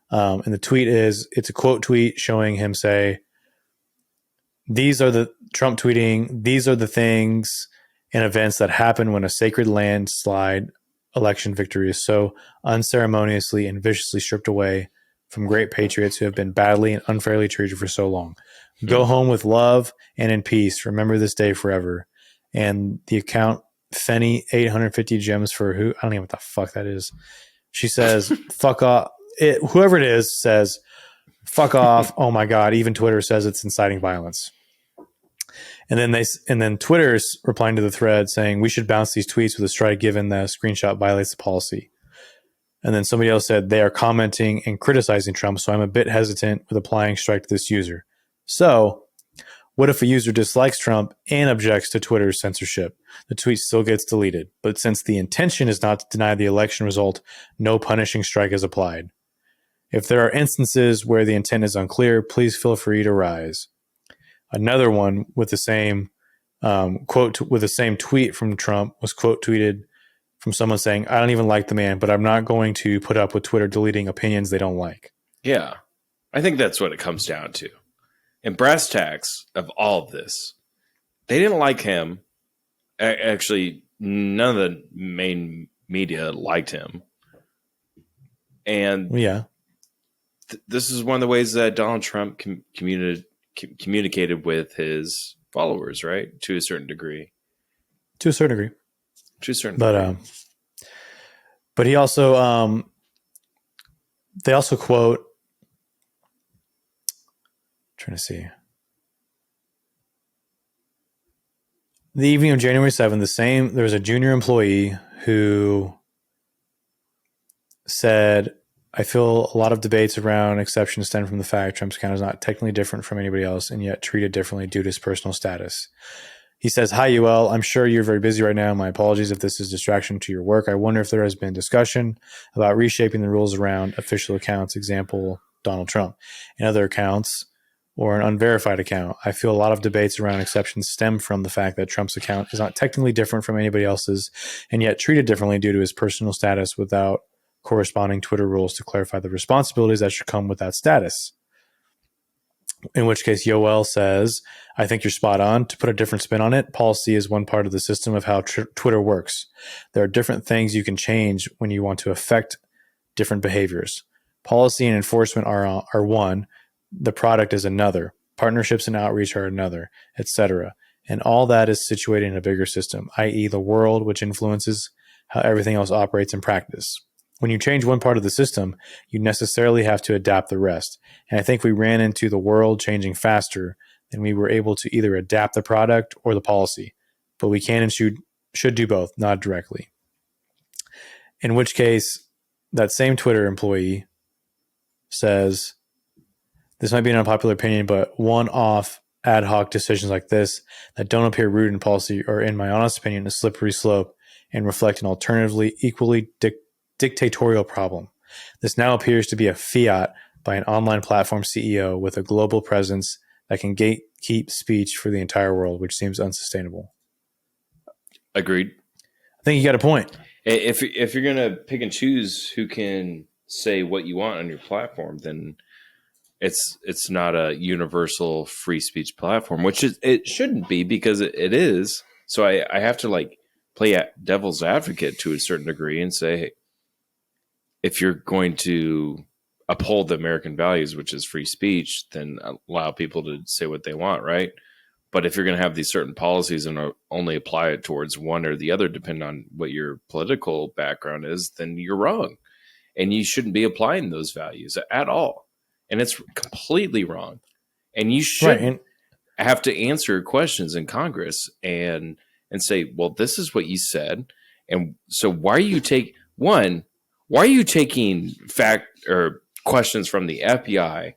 And the tweet it's a quote tweet showing him say, these are the Trump tweeting, these are the things and events that happen when a sacred landslide election victory is so unceremoniously and viciously stripped away from great patriots who have been badly and unfairly treated for so long. Go home with love and in peace. Remember this day forever. And the account Fenny 850 gems for who? I don't even know what the fuck that is. She says, fuck off. Whoever it is says, fuck off. Oh my God. Even Twitter says it's inciting violence. And then Twitter's replying to the thread saying we should bounce these tweets with a strike given the screenshot violates the policy. And then somebody else said they are commenting and criticizing Trump, so I'm a bit hesitant with applying strike to this user. So what if a user dislikes Trump and objects to Twitter's censorship? The tweet still gets deleted. But since the intention is not to deny the election result, no punishing strike is applied. If there are instances where the intent is unclear, please feel free to rise. Another one with the same tweet from Trump was quote tweeted from someone saying, I don't even like the man, but I'm not going to put up with Twitter deleting opinions they don't like. Yeah, I think that's what it comes down to. And brass tacks of all of this, they didn't like him. Actually, none of the main media liked him. And yeah, this is one of the ways that Donald Trump communicated with his followers, right? To a certain degree. To a certain degree. To a certain degree. But he also, they also quote, trying to see. The evening of January 7th, there was a junior employee who said, I feel a lot of debates around exceptions stem from the fact Trump's account is not technically different from anybody else and yet treated differently due to his personal status. He says, hi, UL. I'm sure you're very busy right now. My apologies if this is distraction to your work. I wonder if there has been discussion about reshaping the rules around official accounts, example, Donald Trump, and other accounts, or an unverified account. I feel a lot of debates around exceptions stem from the fact that Trump's account is not technically different from anybody else's and yet treated differently due to his personal status without corresponding Twitter rules to clarify the responsibilities that should come with that status. In which case, Yoel says, I think you're spot on. To put a different spin on it, policy is one part of the system of how Twitter works. There are different things you can change when you want to affect different behaviors. Policy and enforcement are one. The product is another. Partnerships and outreach are another, etc. And all that is situated in a bigger system, i.e. the world, which influences how everything else operates in practice. When you change one part of the system, you necessarily have to adapt the rest. And I think we ran into the world changing faster than we were able to either adapt the product or the policy. But we can and should do both, not directly. In which case, that same Twitter employee says, this might be an unpopular opinion, but one-off ad hoc decisions like this that don't appear rooted in policy are, in my honest opinion, a slippery slope and reflect an alternatively equally dictatorial problem. This now appears to be a fiat by an online platform CEO with a global presence that can gatekeep speech for the entire world, which seems unsustainable. Agreed. I think you got a point. If you're going to pick and choose who can say what you want on your platform, then it's not a universal free speech platform, which it shouldn't be, because it is. So I have to like play devil's advocate to a certain degree and say, hey, if you're going to uphold the American values, which is free speech, then allow people to say what they want, right? But if you're going to have these certain policies and only apply it towards one or the other, depending on what your political background is, then you're wrong. And you shouldn't be applying those values at all. And it's completely wrong. And you should have to answer questions in Congress and say, well, this is what you said. And so why are you taking fact or questions from the FBI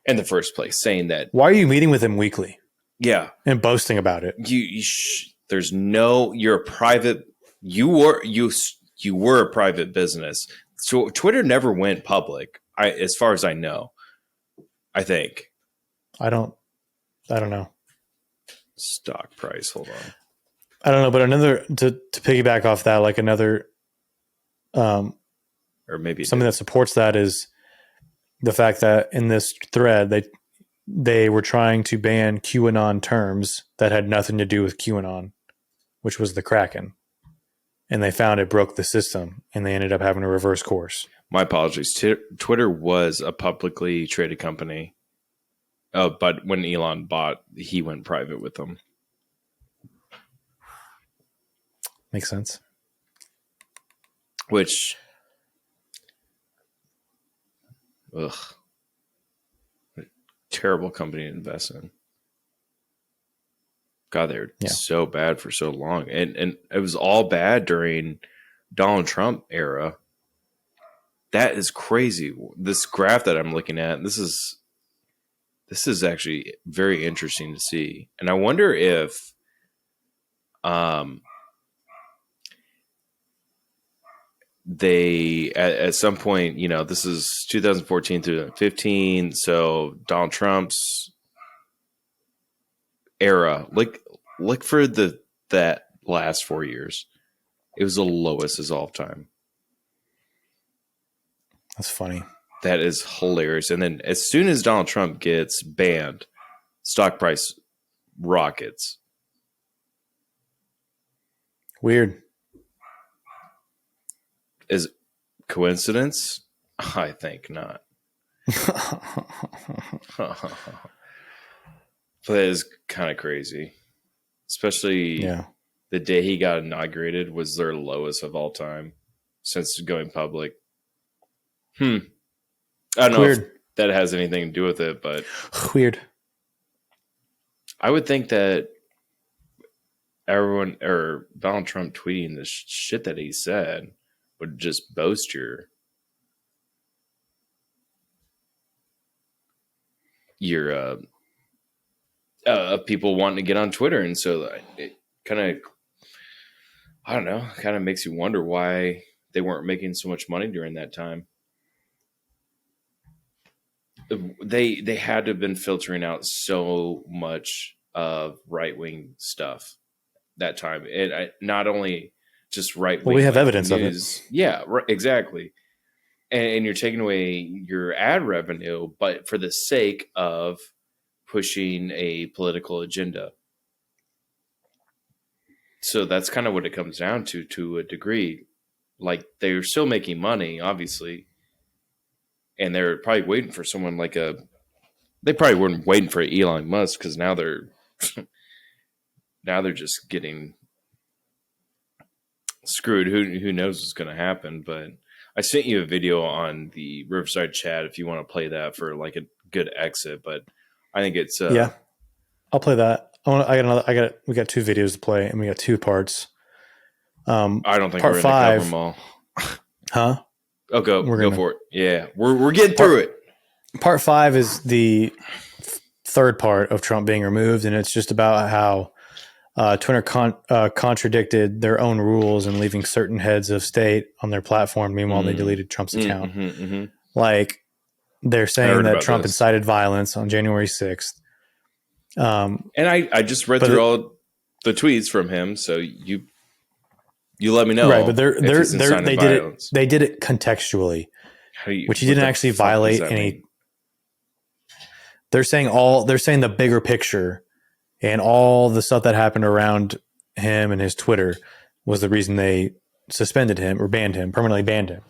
in the first place, saying that? Why are you meeting with him weekly? Yeah. And boasting about it. You're a private, you were a private business. So Twitter never went public, as far as I know, I think. I don't know. Stock price. Hold on. I don't know, but another, to piggyback off that, like another, or maybe something that supports that is the fact that in this thread, they were trying to ban QAnon terms that had nothing to do with QAnon, which was the Kraken. And they found it broke the system, and they ended up having to reverse course. My apologies. Twitter was a publicly traded company. But when Elon bought, he went private with them. Makes sense. Which, terrible company to invest in. God, they were so bad for so long. And it was all bad during Donald Trump era. That is crazy. This graph that I'm looking at, this is actually very interesting to see. And I wonder if they at some point, this is 2014 through 2015, so Donald Trump's era, look for that last 4 years. It was the lowest as all time. That's funny. That is hilarious. And then as soon as Donald Trump gets banned, stock price rockets. Weird. Is coincidence? I think not. That is kind of crazy. Especially the day he got inaugurated was their lowest of all time since going public. I don't know if that has anything to do with it, but weird. I would think that everyone or Donald Trump tweeting the shit that he said would just boast your people wanting to get on Twitter, and so it kind of, I don't know, kind of makes you wonder why they weren't making so much money during that time. They had to have been filtering out so much of right-wing stuff that time. And not only just right-wing. Well, we have evidence news. Of it. Yeah, right, exactly. And you're taking away your ad revenue, but for the sake of pushing a political agenda. So that's kind of what it comes down to a degree. Like, they're still making money, obviously. And they're probably waiting for someone like they probably weren't waiting for Elon Musk, because now they're just getting screwed. Who knows what's going to happen? But I sent you a video on the Riverside chat if you want to play that for like a good exit. But I think it's yeah, I'll play that. We got 2 videos to play, and we got 2 parts. I don't think part we're going to 5, cover them all. Huh? Oh, go for it. Yeah, we're getting through it. Part 5 is the third part of Trump being removed, and it's just about how Twitter contradicted their own rules and leaving certain heads of state on their platform. Meanwhile, they deleted Trump's account. Like, they're saying that Trump incited violence on January 6th. And I just read through all the tweets from him, so you let me know. Right, but they did it contextually, which he didn't actually violate any. They're saying the bigger picture, and all the stuff that happened around him and his Twitter was the reason they suspended him or permanently banned him.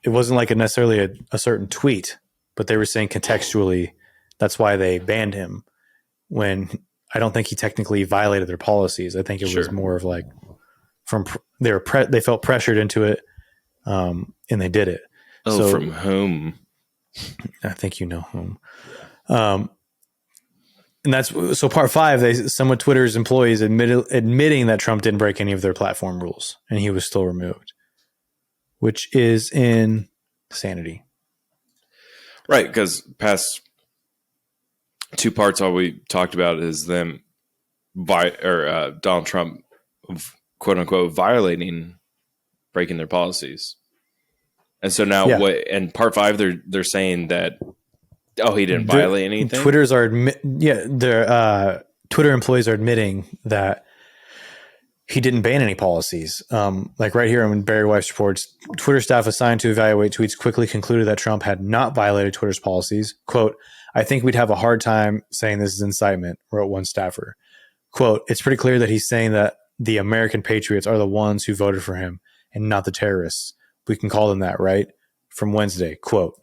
It wasn't like necessarily a certain tweet, but they were saying contextually that's why they banned him, when I don't think he technically violated their policies. I think it was more of like they felt pressured into it, and they did it. Oh, so, from whom? I think you know whom. And that's so part 5. Some of Twitter's employees admitting that Trump didn't break any of their platform rules, and he was still removed, which is insanity. Right, because past 2 parts, all we talked about is them Donald Trump, quote unquote, breaking their policies. And so now in part 5, they're saying that, he didn't violate anything. Twitter employees are admitting that he didn't ban any policies. Like right here on Barry Weiss reports, Twitter staff assigned to evaluate tweets quickly concluded that Trump had not violated Twitter's policies. Quote, "I think we'd have a hard time saying this is incitement," wrote one staffer. Quote, "It's pretty clear that he's saying that the American patriots are the ones who voted for him and not the terrorists. We can call them that, right?" From Wednesday. Quote,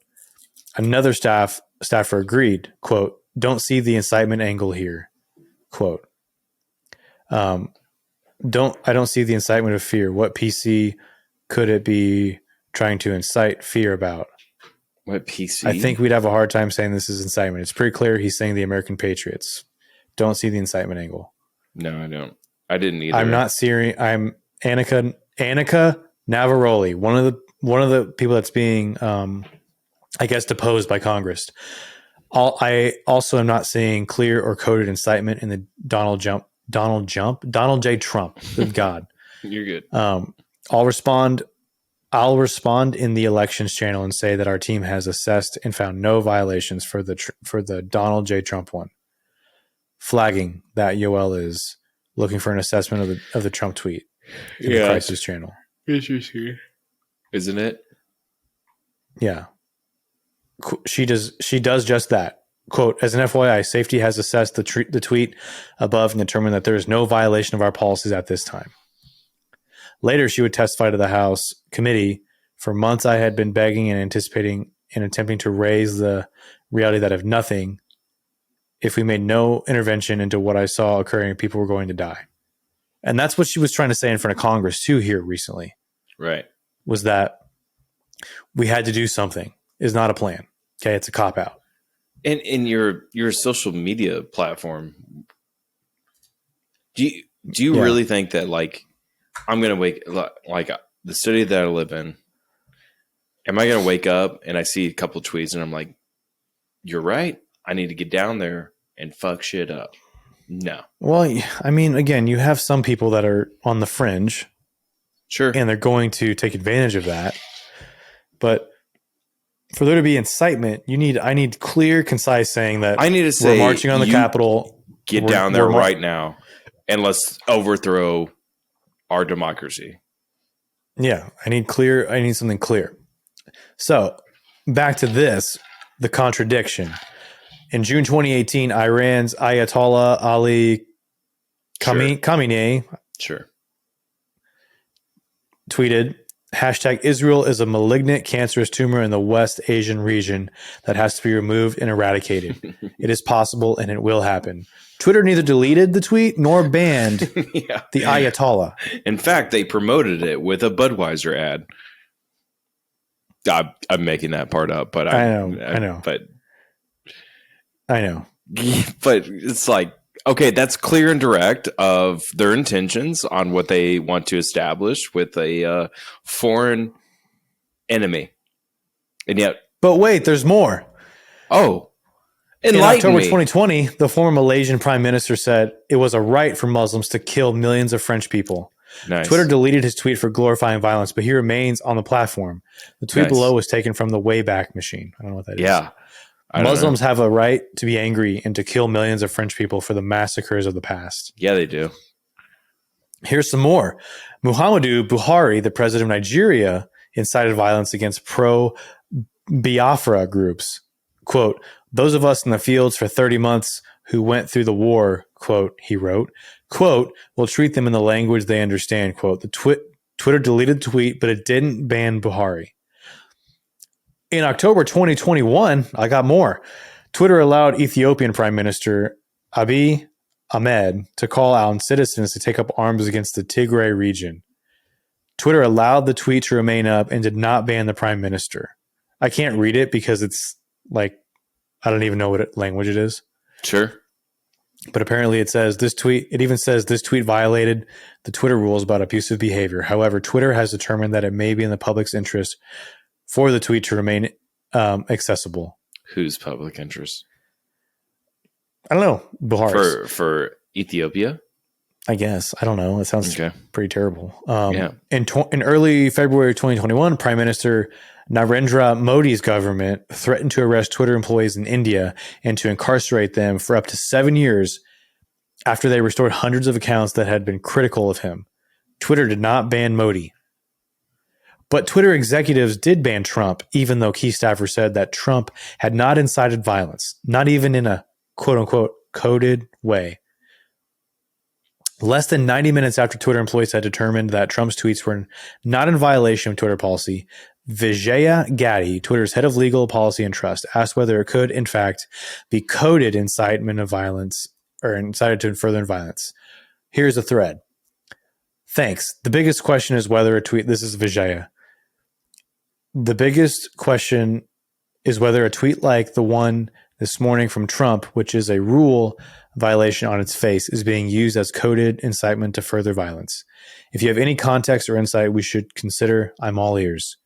another staffer agreed. Quote, "Don't see the incitement angle here." Quote, I don't see the incitement of fear. What PC could it be trying to incite fear about? What PC? I think we'd have a hard time saying this is incitement. It's pretty clear he's saying the American patriots. Don't see the incitement angle. No, I don't. I didn't either. I'm Annika Navaroli, one of the people that's being, I guess, deposed by Congress. I also am not seeing clear or coded incitement in the Donald J. Trump. Good God. You're good. I'll respond in the elections channel and say that our team has assessed and found no violations for the Donald J. Trump one. Flagging that Yoel is looking for an assessment of the Trump tweet in the crisis channel. Interesting. Isn't it? Yeah. She does just that. Quote, "As an FYI, safety has assessed the tweet above and determined that there is no violation of our policies at this time." Later, she would testify to the House committee. "For months, I had been begging and anticipating in attempting to raise the reality that if we made no intervention into what I saw occurring, people were going to die. And that's what she was trying to say in front of Congress too here recently. Right. Was that we had to do something is not a plan. Okay. It's a cop out. And in your social media platform, do you really think that like I'm going to wake like the city that I live in, am I going to wake up and I see a couple of tweets and I'm like, you're right. I need to get down there and fuck shit up. No. Well, I mean, again, you have some people that are on the fringe. Sure. And they're going to take advantage of that. But for there to be incitement, I need clear, concise saying that I need to say we're marching on the Capitol. Get down there right now and let's overthrow our democracy. Yeah. I need something clear. So back to this, the contradiction. In June 2018, Iran's Ayatollah Ali Khamenei tweeted, #Israel is a malignant cancerous tumor in the West Asian region that has to be removed and eradicated. It is possible and it will happen. Twitter neither deleted the tweet nor banned the Ayatollah. In fact, they promoted it with a Budweiser ad. I'm making that part up, but I know. But it's like, okay, that's clear and direct of their intentions on what they want to establish with a foreign enemy. And yet, but wait, there's more. Oh, in October 2020, the former Malaysian prime minister said it was a right for Muslims to kill millions of French people. Nice. Twitter deleted his tweet for glorifying violence, but he remains on the platform. The tweet below was taken from the Wayback Machine. I don't know what that is. Yeah. Muslims have a right to be angry and to kill millions of French people for the massacres of the past. Yeah, they do. Here's some more. Muhammadu Buhari, the president of Nigeria, incited violence against pro-Biafra groups. Quote, those of us in the fields for 30 months who went through the war, quote, he wrote, quote, we'll treat them in the language they understand, quote. The Twitter deleted the tweet, but it didn't ban Buhari. In October 2021, I got more. Twitter allowed Ethiopian Prime Minister Abiy Ahmed to call on citizens to take up arms against the Tigray region. Twitter allowed the tweet to remain up and did not ban the Prime Minister. I can't read it because it's like, I don't even know what language it is. Sure. But apparently it even says this tweet violated the Twitter rules about abusive behavior. However, Twitter has determined that it may be in the public's interest for the tweet to remain accessible. Whose public interest? I don't know. Buhari's. For Ethiopia? I guess. I don't know. It sounds pretty terrible. In early February 2021, Prime Minister Narendra Modi's government threatened to arrest Twitter employees in India and to incarcerate them for up to 7 years after they restored hundreds of accounts that had been critical of him. Twitter did not ban Modi. But Twitter executives did ban Trump, even though key staffers said that Trump had not incited violence, not even in a quote-unquote coded way. Less than 90 minutes after Twitter employees had determined that Trump's tweets were not in violation of Twitter policy, Vijaya Gadde, Twitter's head of legal policy and trust, asked whether it could, in fact, be coded incitement of violence or incited to further violence. Here's a thread. Thanks. The biggest question is whether a tweet, this is Vijaya. The biggest question is whether a tweet like the one this morning from Trump, which is a rule violation on its face, is being used as coded incitement to further violence. If you have any context or insight we should consider, I'm all ears.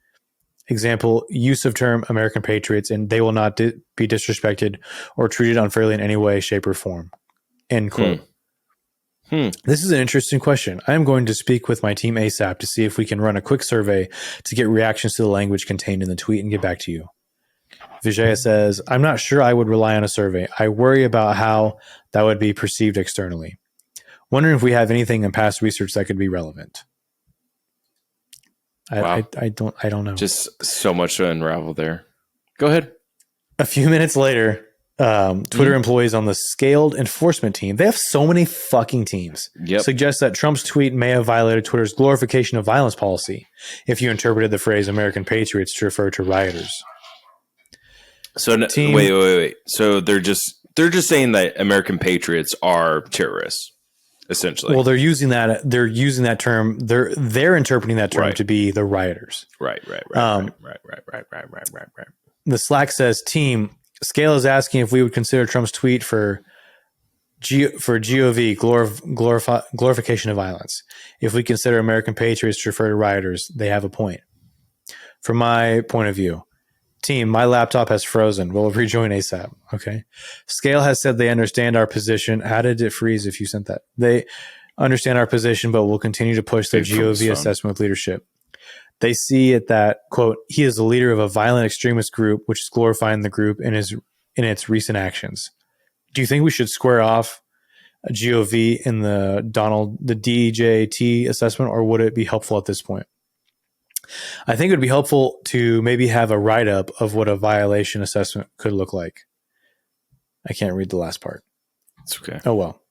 Example, use of term American patriots, and they will not be disrespected or treated unfairly in any way, shape, or form. End quote. This is an interesting question. I am going to speak with my team ASAP to see if we can run a quick survey to get reactions to the language contained in the tweet and get back to you. Vijaya says, I'm not sure I would rely on a survey. I worry about how that would be perceived externally. Wondering if we have anything in past research that could be relevant. Wow. I don't know. Just so much to unravel there. Go ahead. A few minutes later, Twitter employees on the scaled enforcement team, they have so many fucking teams, suggest that Trump's tweet may have violated Twitter's glorification of violence policy if you interpreted the phrase American patriots to refer to rioters. So wait. So they're just saying that American patriots are terrorists, essentially. Well, they're using that term. They're interpreting that term to be the rioters. Right. The Slack says, "Team Scale is asking if we would consider Trump's tweet for GOV glorification of violence. If we consider American patriots to refer to rioters, they have a point. From my point of view, team, my laptop has frozen. We'll rejoin ASAP. Okay. Scale has said they understand our position. How did it freeze if you sent that? They understand our position, but will continue to push their GOV assessment with leadership. They see it that, quote, he is the leader of a violent extremist group, which is glorifying the group in its recent actions. Do you think we should square off a GOV in the DJT assessment, or would it be helpful at this point? I think it would be helpful to maybe have a write-up of what a violation assessment could look like. I can't read the last part. It's okay. Oh, well.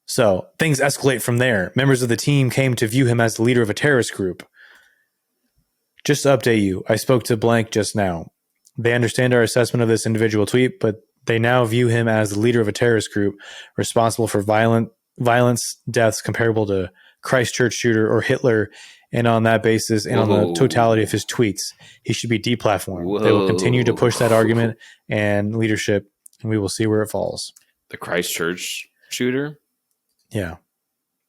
So things escalate from there. Members of the team came to view him as the leader of a terrorist group. Just to update you, I spoke to blank just now. They understand our assessment of this individual tweet, but they now view him as the leader of a terrorist group responsible for violence, deaths comparable to Christchurch shooter or Hitler. And on that basis, and on the totality of his tweets, he should be deplatformed. They will continue to push that argument and leadership, and we will see where it falls. The Christchurch shooter? Yeah.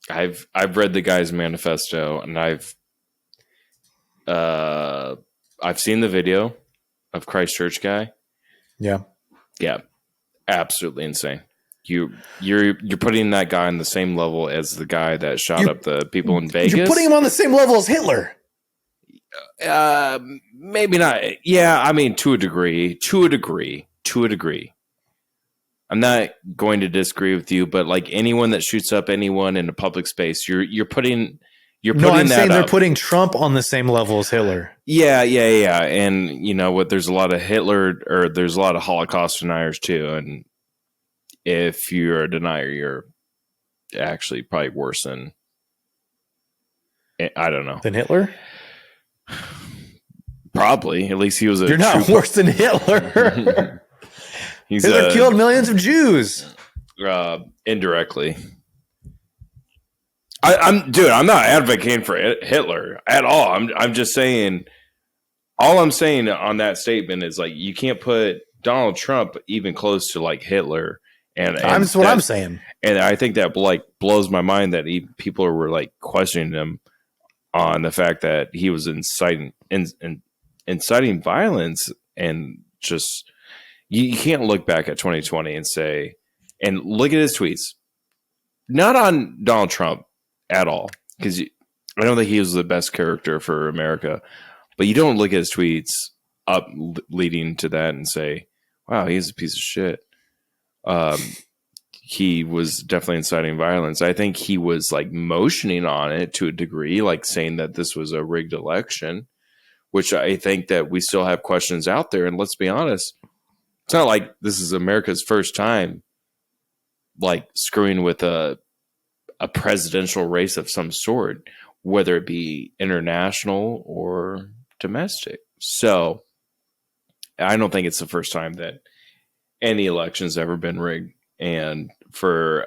I've read the guy's manifesto, and I've seen the video of Christchurch guy. Yeah. Yeah. Absolutely insane. You're putting that guy on the same level as the guy that shot up the people in Vegas. You're putting him on the same level as Hitler. Maybe not. Yeah, I mean, to a degree. I'm not going to disagree with you, but like anyone that shoots up anyone in a public space, you're putting. No, I'm saying they're putting Trump on the same level as Hitler. Yeah. And you know what? There's a lot of there's a lot of Holocaust deniers too. And if you're a denier, you're actually probably worse than, I don't know. Than Hitler? Probably. At least he was You're not worse than Hitler. Hitler killed millions of Jews. Indirectly. I'm not advocating for Hitler at all. I'm just saying, all I'm saying on that statement is like, you can't put Donald Trump even close to like Hitler. And that's what I'm saying. And I think that like blows my mind that people were like questioning him on the fact that he was inciting violence, and just, you can't look back at 2020 and say, and look at his tweets, not on Donald Trump at all, because I don't think he was the best character for America, but you don't look at his tweets up leading to that and say, wow, he's a piece of shit. He was definitely inciting violence. I think he was like motioning on it to a degree, like saying that this was a rigged election, which I think that we still have questions out there. And let's be honest, it's not like this is America's first time like screwing with a presidential race of some sort, whether it be international or domestic. So I don't think it's the first time that any election's ever been rigged. And for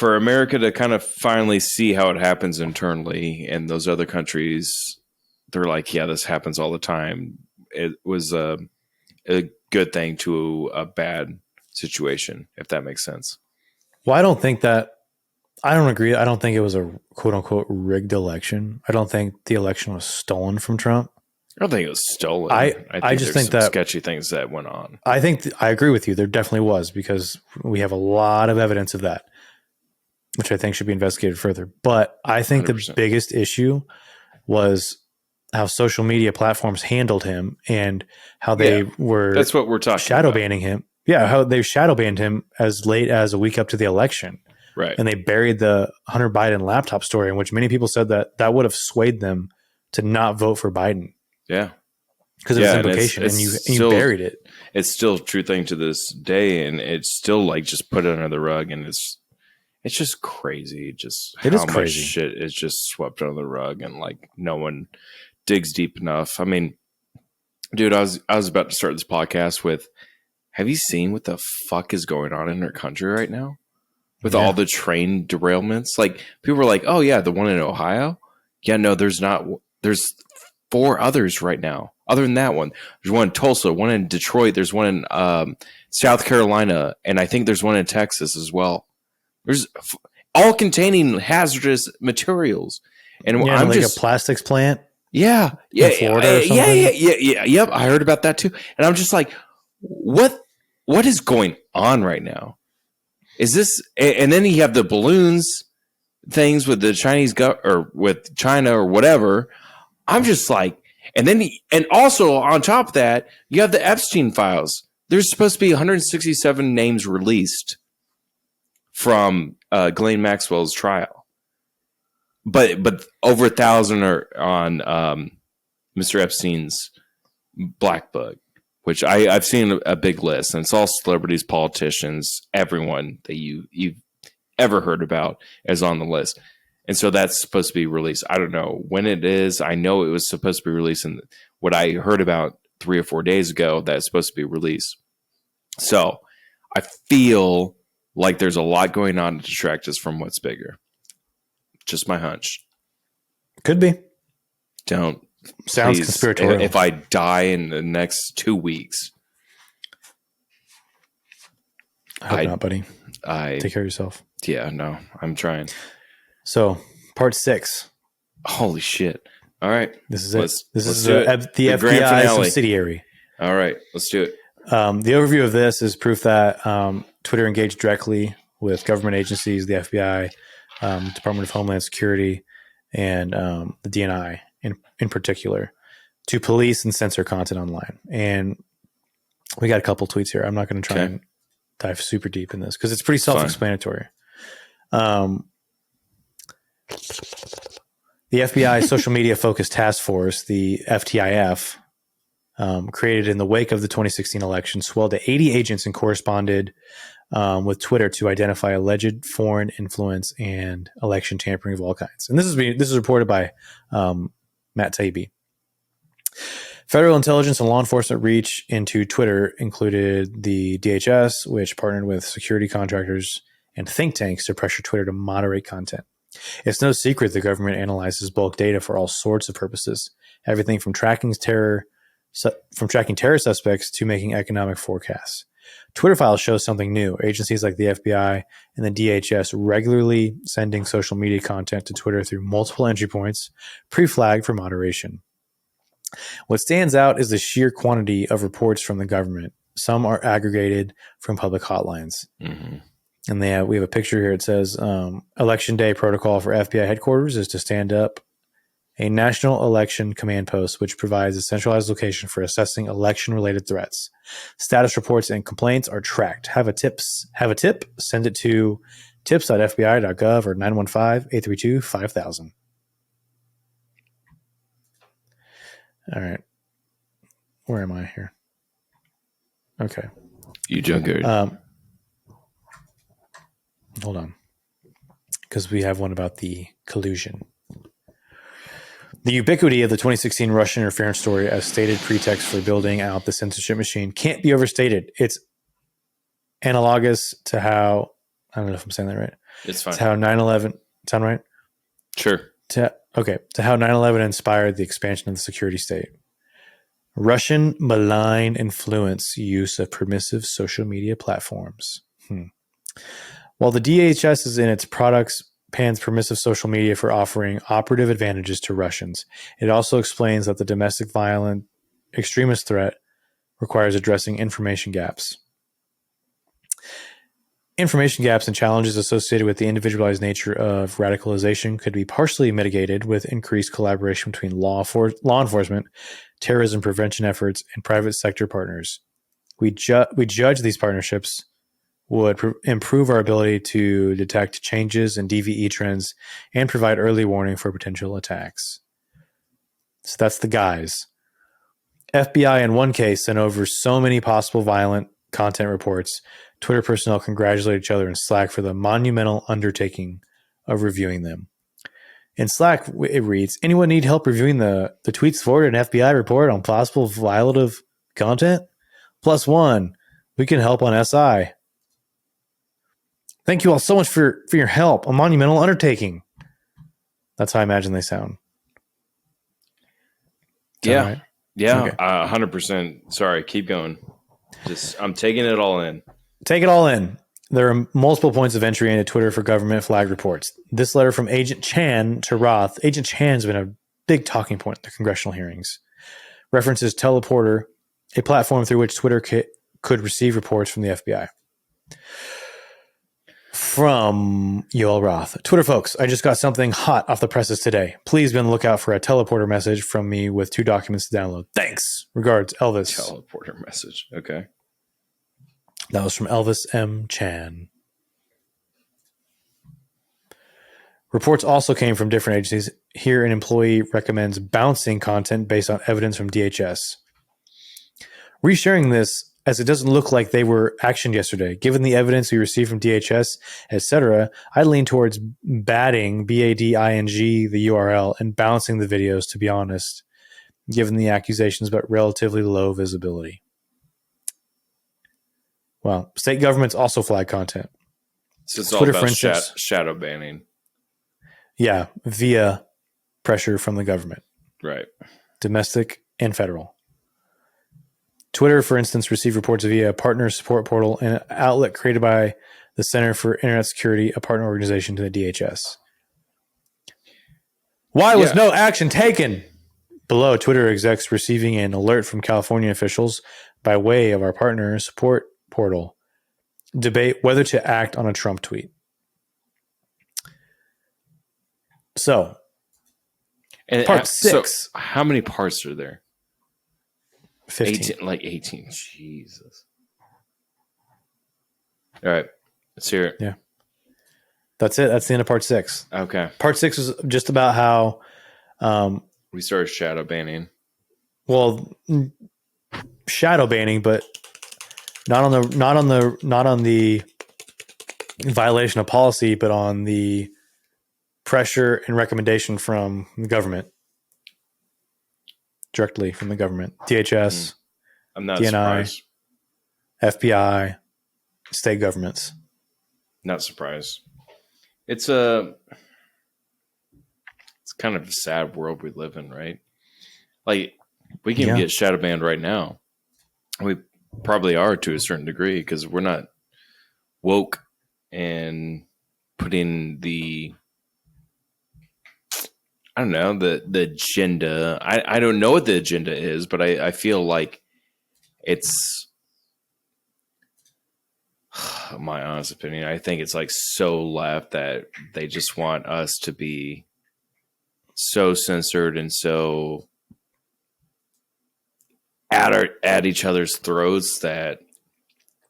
America to kind of finally see how it happens internally, and those other countries, they're like, yeah, this happens all the time. It was a good thing to a bad situation, if that makes sense. Well, I don't agree. I don't think it was a quote unquote rigged election. I don't think the election was stolen from Trump. I don't think it was stolen. I just think that sketchy things that went on. I think I agree with you. There definitely was, because we have a lot of evidence of that, which I think should be investigated further. But I think 100%. The biggest issue was how social media platforms handled him, and how they were. That's what we're talking shadow about. Banning him. Yeah, how they shadow banned him as late as a week up to the election. Right. And they buried the Hunter Biden laptop story, in which many people said that would have swayed them to not vote for Biden. Yeah. Because of its implication, and you buried it. It's still a true thing to this day, and it's still like just put it under the rug, and it's just crazy. Just it how is much shit is just swept under the rug, and like no one digs deep enough. I mean, Dude, I was about to start this podcast with, have you seen what the fuck is going on in our country right now? With all the train derailments? Like, people were like, oh yeah, the one in Ohio? Yeah, no, there's not. There's 4 others right now. Other than that one, there's one in Tulsa, one in Detroit, there's one in South Carolina, and I think there's one in Texas as well. There's all containing hazardous materials. And I'm like just a plastics plant. Yeah. In Florida or something? Yep. I heard about that too. And I'm just like, what is going on right now? Is this, and then you have the balloons things with the Chinese or with China or whatever. I'm just like, and also on top of that, you have the Epstein files. There's supposed to be 167 names released from Ghislaine Maxwell's trial. But over 1,000 are on Mr. Epstein's Black Book, which I've seen a big list, and it's all celebrities, politicians, everyone that you've ever heard about is on the list. And so that's supposed to be released. I don't know when it is. I know it was supposed to be released in what I heard about 3 or 4 days ago that it's supposed to be released. So I feel like there's a lot going on to distract us from what's bigger. Just my hunch. Could be. Don't. Sounds please, conspiratorial. If I die in the next 2 weeks. I hope not, buddy. Take care of yourself. Yeah, no, I'm trying. So, part 6. Holy shit. All right. This is it. This is the FBI subsidiary. All right. Let's do it. The overview of this is proof that Twitter engaged directly with government agencies, the FBI, Department of Homeland Security, and the DNI in particular, to police and censor content online. And we got a couple tweets here. I'm not going to try and dive super deep in this because it's pretty self-explanatory. The FBI Social Media Focused Task Force, the FTIF, created in the wake of the 2016 election, swelled to 80 agents and corresponded with Twitter to identify alleged foreign influence and election tampering of all kinds. And this is reported by Matt Taibbi. Federal intelligence and law enforcement reach into Twitter included the DHS, which partnered with security contractors and think tanks to pressure Twitter to moderate content. It's no secret the government analyzes bulk data for all sorts of purposes, everything from tracking terror suspects to making economic forecasts. Twitter files show something new. Agencies like the FBI and the DHS regularly sending social media content to Twitter through multiple entry points, pre-flagged for moderation. What stands out is the sheer quantity of reports from the government. Some are aggregated from public hotlines. Mm-hmm. And we have a picture here. It says, Election Day protocol for FBI headquarters is to stand up a national election command post, which provides a centralized location for assessing election-related threats. Status reports and complaints are tracked. Have a tip? Send it to tips.fbi.gov or 915-832-5000. All right. Where am I here? Okay. You junkard. Hold on. Because we have one about the collusion. The ubiquity of the 2016 Russian interference story as stated pretext for building out the censorship machine can't be overstated. It's analogous to how, I don't know if I'm saying that right. It's fine. To how 9/11, sound right? Sure. To how 9/11 inspired the expansion of the security state. Russian malign influence use of permissive social media platforms. While the DHS is in its products pans permissive social media for offering operative advantages to Russians, it also explains that the domestic violent extremist threat requires addressing information gaps. Information gaps and challenges associated with the individualized nature of radicalization could be partially mitigated with increased collaboration between law enforcement, terrorism prevention efforts, and private sector partners. We judge these partnerships would improve our ability to detect changes in DVE trends and provide early warning for potential attacks. So that's the guys. FBI in one case sent over so many possible violent content reports, Twitter personnel congratulate each other in Slack for the monumental undertaking of reviewing them. In Slack, it reads, anyone need help reviewing the tweets forwarded an FBI report on possible violative content? +1, we can help on SI. Thank you all so much for your help. A monumental undertaking. That's how I imagine they sound. Yeah. Right? Yeah. Okay. 100%. Sorry. Keep going. I'm taking it all in. Take it all in. There are multiple points of entry into Twitter for government flag reports. This letter from Agent Chan to Roth. Agent Chan's been a big talking point in the congressional hearings. References Teleporter, a platform through which Twitter could receive reports from the FBI. From Yoel Roth. Twitter folks, I just got something hot off the presses today. Please be on the lookout for a teleporter message from me with 2 documents to download. Thanks. Regards, Elvis. Teleporter message. Okay. That was from Elvis M. Chan. Reports also came from different agencies. Here, an employee recommends bouncing content based on evidence from DHS. Resharing this, as it doesn't look like they were actioned yesterday. Given the evidence we received from DHS, etc., I lean towards batting, B-A-D-I-N-G, the URL, and bouncing the videos, to be honest, given the accusations but relatively low visibility. Well, state governments also flag content. So it's all about shadow banning. Yeah, via pressure from the government. Right. Domestic and federal. Twitter, for instance, received reports via a partner support portal and an outlet created by the Center for Internet Security, a partner organization to the DHS. Why was no action taken? Below, Twitter execs receiving an alert from California officials by way of our partner support portal. Debate whether to act on a Trump tweet. So, part 6. So how many parts are there? 15. 18. Jesus. All right. Let's hear it. Yeah. That's it. That's the end of part 6. Okay. Part 6 is just about how we started shadow banning. Well, shadow banning, but not on the violation of policy, but on the pressure and recommendation from the government. Directly from the government. DHS, I'm not DNI, surprised. FBI, state governments. Not surprised. It's kind of a sad world we live in, right? Like, we can get shadow banned right now. We probably are to a certain degree because we're not woke and putting the I don't know, the agenda. I don't know what the agenda is, but I feel like it's my honest opinion. I think it's like so left that they just want us to be so censored and so at each other's throats that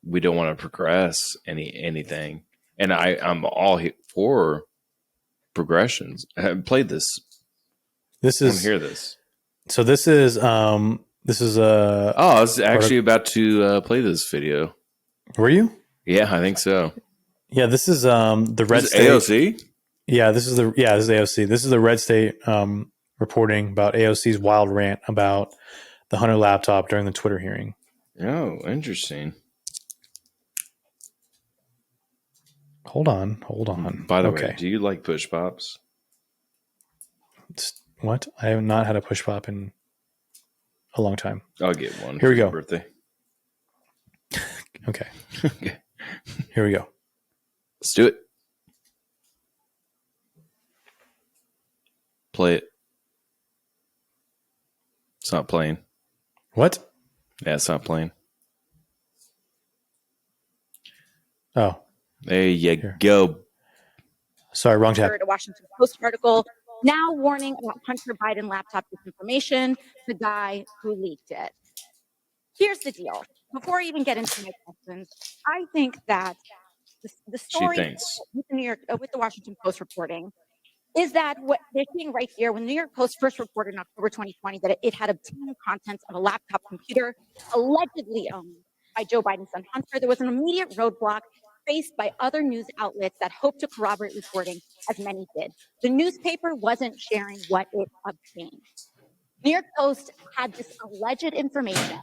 we don't want to progress anything. And I'm all for progressions. I haven't played this. This is. I want to hear this. So this is I was actually about to play this video. Were you? Yeah, I think so. Yeah, this is the Red State AOC. Yeah, this is AOC. This is the Red State reporting about AOC's wild rant about the Hunter laptop during the Twitter hearing. Oh, interesting. Hold on. By the way, do you like push pops? What? I have not had a push pop in a long time. I'll get one. Here we go. Birthday. Okay. Here we go. Let's do it. Play it. It's not playing. What? Yeah, it's not playing. Oh. There you go. Sorry, wrong tab. A Washington Post article now warning about Hunter Biden laptop disinformation, the guy who leaked it. Here's the deal. Before I even get into my questions, I think that the story with the Washington Post reporting is that what they're seeing right here, when the New York Post first reported in October 2020 that it had obtained contents of a laptop computer allegedly owned by Joe Biden's son Hunter, there was an immediate roadblock faced by other news outlets that hoped to corroborate reporting, as many did. The newspaper wasn't sharing what it obtained. New York Post had this alleged information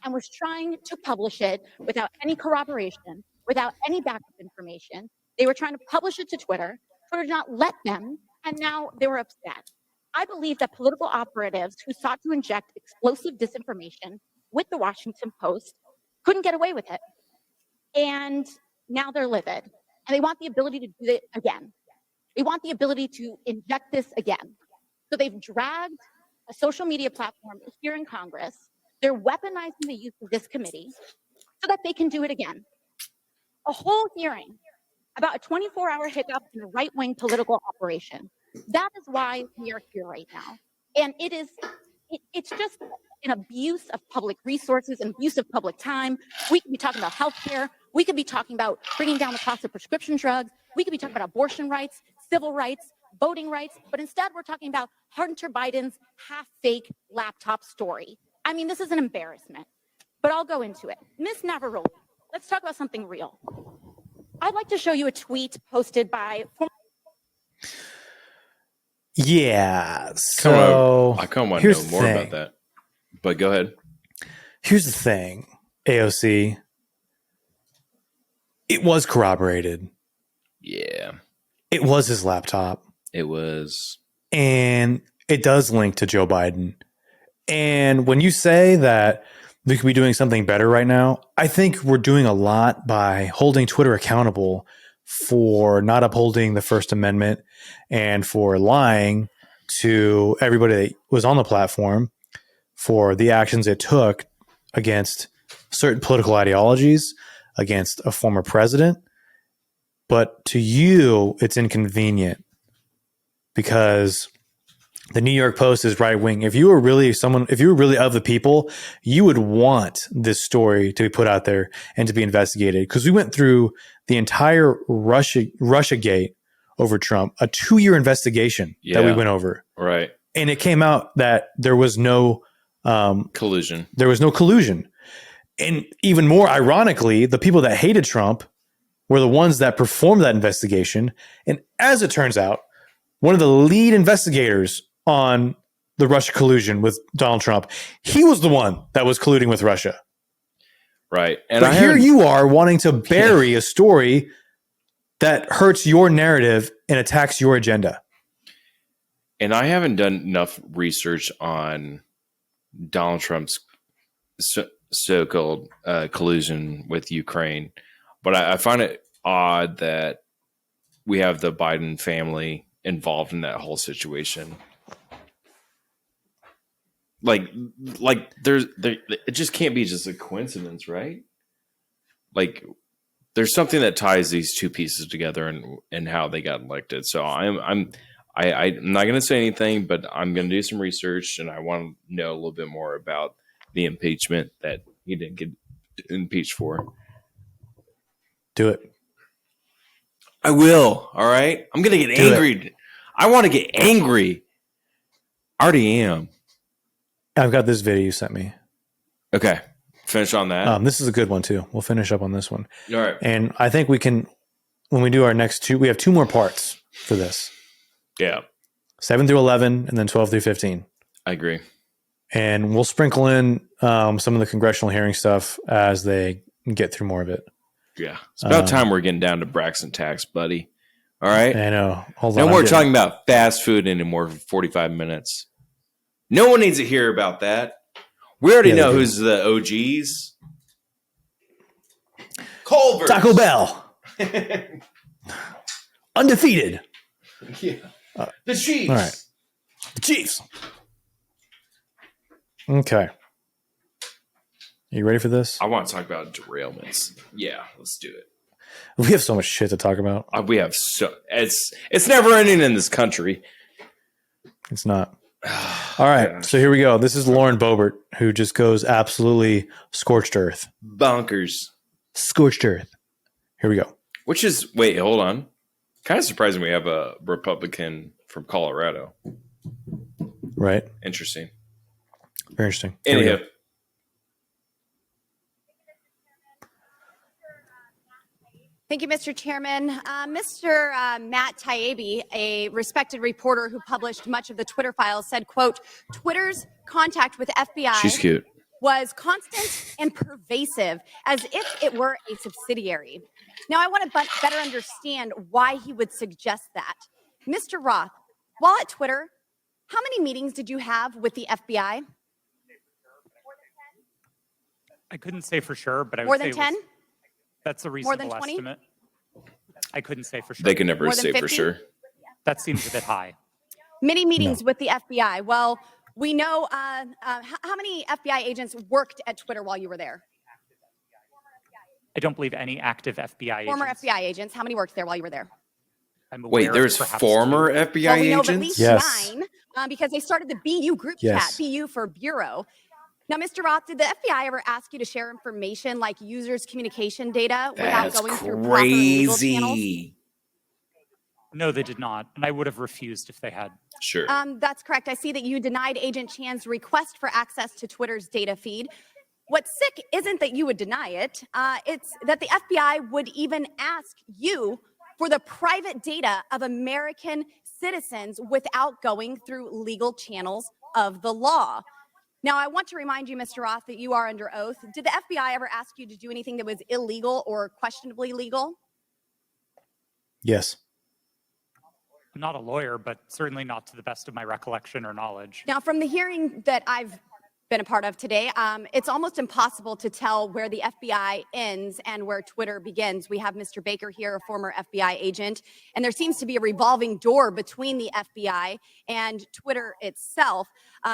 and was trying to publish it without any corroboration, without any backup information. They were trying to publish it to Twitter. Twitter did not let them, and now they were upset. I believe that political operatives who sought to inject explosive disinformation with the Washington Post couldn't get away with it. And now they're livid. And they want the ability to do it again. They want the ability to inject this again. So they've dragged a social media platform here in Congress. They're weaponizing the use of this committee so that they can do it again. A whole hearing about a 24-hour hiccup in a right-wing political operation. That is why we are here right now. And it's just an abuse of public resources, an abuse of public time. We could be talking about healthcare. We could be talking about bringing down the cost of prescription drugs. We could be talking about abortion rights, civil rights, voting rights. But instead, we're talking about Hunter Biden's half-fake laptop story. I mean, this is an embarrassment. But I'll go into it. Ms. Navarrete, let's talk about something real. I'd like to show you a tweet posted by... Yeah, so I kind of want to know more about that, but go ahead. Here's the thing, AOC. It was corroborated. Yeah. It was his laptop. It was. And it does link to Joe Biden. And when you say that we could be doing something better right now, I think we're doing a lot by holding Twitter accountable for not upholding the First Amendment and for lying to everybody that was on the platform for the actions it took against certain political ideologies, against a former president. But to you, it's inconvenient because the New York Post is right wing. If you were really of the people, you would want this story to be put out there and to be investigated. Because we went through the entire Russia gate over Trump, a 2-year investigation that we went over. Right. And it came out that there was no collusion. There was no collusion. And even more ironically, the people that hated Trump were the ones that performed that investigation. And as it turns out, one of the lead investigators on the Russia collusion with Donald Trump, he was the one that was colluding with Russia. Right. And but here you are wanting to bury a story that hurts your narrative and attacks your agenda. And I haven't done enough research on Donald Trump's so-called collusion with Ukraine. But I find it odd that we have the Biden family involved in that whole situation. Like it just can't be just a coincidence, right? Like there's something that ties these two pieces together and how they got elected. So I'm not going to say anything, but I'm going to do some research and I want to know a little bit more about the impeachment that he didn't get impeached for. Do it. I will. All right. I'm going to get angry. I want to get angry. I already am. I've got this video you sent me. Okay. Finish on that. This is a good one too. We'll finish up on this one. All right. And I think we can, when we do our next two, we have 2 more parts for this. Yeah. 7 through 11 and then 12 through 15. I agree. And we'll sprinkle in some of the congressional hearing stuff as they get through more of it. Yeah. It's about time we're getting down to Braxton tax, buddy. All right. I know. Hold on. No more talking about fast food anymore for 45 minutes. No one needs to hear about that. We already know who's the OGs. Culver's. Taco Bell. Undefeated. Yeah. The Chiefs. All right. The Chiefs. Okay. You ready for this? I want to talk about derailments. Yeah, let's do it. We have so much shit to talk about. We have it's never ending in this country. It's not. All right, gosh. So here we go. This is Lauren Boebert, who just goes absolutely scorched earth. Bonkers. Scorched earth. Here we go. Which is, wait, hold on. Kind of surprising we have a Republican from Colorado. Right. Interesting. Very interesting. Anyhow. Thank you, Mr. Chairman. Mr. Matt Taibbi, a respected reporter who published much of the Twitter files, said, quote, Twitter's contact with FBI She's cute. was constant and pervasive, as if it were a subsidiary. Now, I want to better understand why he would suggest that. Mr. Roth, while at Twitter, how many meetings did you have with the FBI? I couldn't say for sure, but I would More say than 10? That's a More than reasonable 20? estimate. I couldn't say for sure. They can never More than say for 50? sure. That seems a bit high. Many meetings with the FBI. Well, we know how many FBI agents worked at Twitter while you were there? I don't believe any active FBI Former agents. FBI agents. How many worked there while you were there? I'm aware Wait, of there's perhaps former two. FBI Well, we know of at agents? least Yes. 9 because they started the BU group Yes. chat, BU for Bureau. Now, Mr. Roth, did the FBI ever ask you to share information like users' communication data without That's going through proper legal channels? crazy. No, they did not, and I would have refused if they had. Sure. That's correct. I see that you denied Agent Chan's request for access to Twitter's data feed. What's sick isn't that you would deny it. It's that the FBI would even ask you for the private data of American citizens without going through legal channels of the law. Now, I want to remind you, Mr. Roth, that you are under oath. Did the FBI ever ask you to do anything that was illegal or questionably legal? Yes. I'm not a lawyer, but certainly not to the best of my recollection or knowledge. Now, from the hearing that I've been a part of today, it's almost impossible to tell where the FBI ends and where Twitter begins. We have Mr. Baker here, a former FBI agent, and there seems to be a revolving door between the FBI and Twitter itself.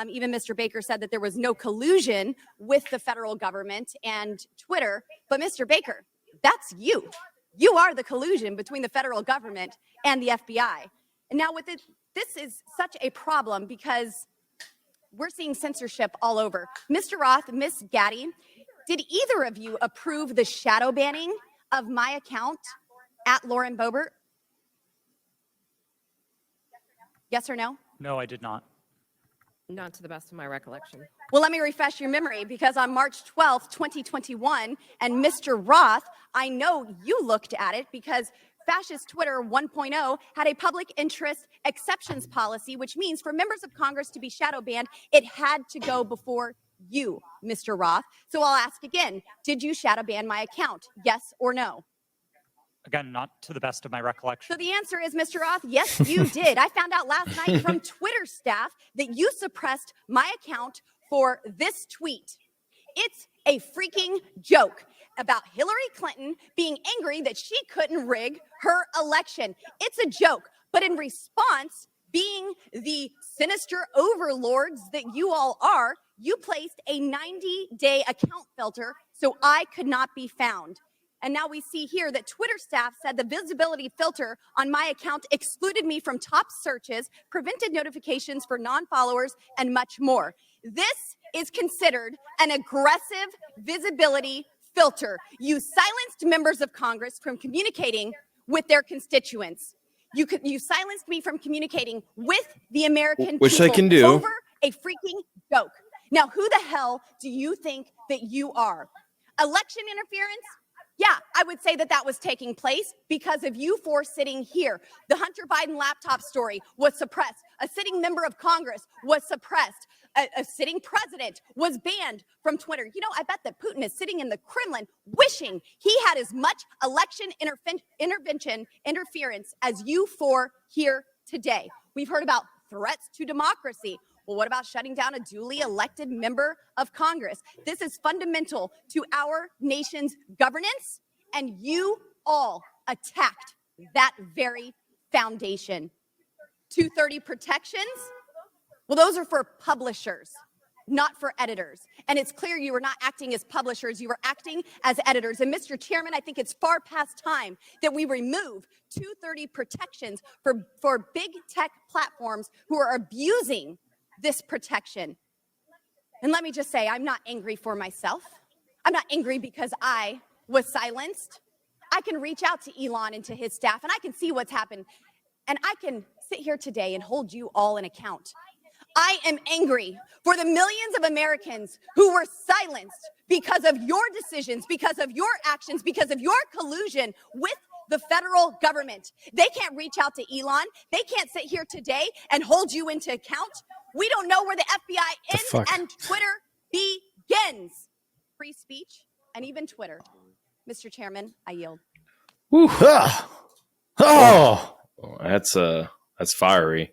Even Mr. Baker said that there was no collusion with the federal government and Twitter. But Mr. Baker, that's you. You are the collusion between the federal government and the FBI. And now with it, this is such a problem because we're seeing censorship all over. Mr. Roth, Ms. Gaddy, did either of you approve the shadow banning of my account at Lauren Boebert? Yes or no? No, I did not. Not to the best of my recollection. Well, let me refresh your memory because on March 12th, 2021, and Mr. Roth, I know you looked at it because Fascist Twitter 1.0 had a public interest exceptions policy, which means for members of Congress to be shadow banned, it had to go before you, Mr. Roth. So I'll ask again, did you shadow ban my account? Yes or no? Again, not to the best of my recollection. So the answer is, Mr. Roth, yes, you did. I found out last night from Twitter staff that you suppressed my account for this tweet. It's a freaking joke about Hillary Clinton being angry that she couldn't rig her election. It's a joke. But in response, being the sinister overlords that you all are, you placed a 90-day account filter so I could not be found. And now we see here that Twitter staff said the visibility filter on my account excluded me from top searches, prevented notifications for non-followers, and much more. This is considered an aggressive visibility filter. You silenced members of Congress from communicating with their constituents. You silenced me from communicating with the American Which people I can do. over a freaking joke. Now, who the hell do you think that you are? Election interference? Yeah, I would say that that was taking place because of you four sitting here. The Hunter Biden laptop story was suppressed. A sitting member of Congress was suppressed. A sitting president was banned from Twitter. You know, I bet that Putin is sitting in the Kremlin wishing he had as much election interference as you four here today. We've heard about threats to democracy. Well, what about shutting down a duly elected member of Congress? This is fundamental to our nation's governance, and you all attacked that very foundation. 230 protections? Well, those are for publishers, not for editors. And it's clear you were not acting as publishers, you were acting as editors. And Mr. Chairman, I think it's far past time that we remove 230 protections for big tech platforms who are abusing this protection. And let me just say, I'm not angry for myself. I'm not angry because I was silenced. I can reach out to Elon and to his staff, and I can see what's happened. And I can sit here today and hold you all in account. I am angry for the millions of Americans who were silenced because of your decisions, because of your actions, because of your collusion with the federal government. They can't reach out to Elon. They can't sit here today and hold you into account. We don't know where the FBI ends and Twitter begins. Free speech and even Twitter. Mr. Chairman, I yield. Oh, that's fiery.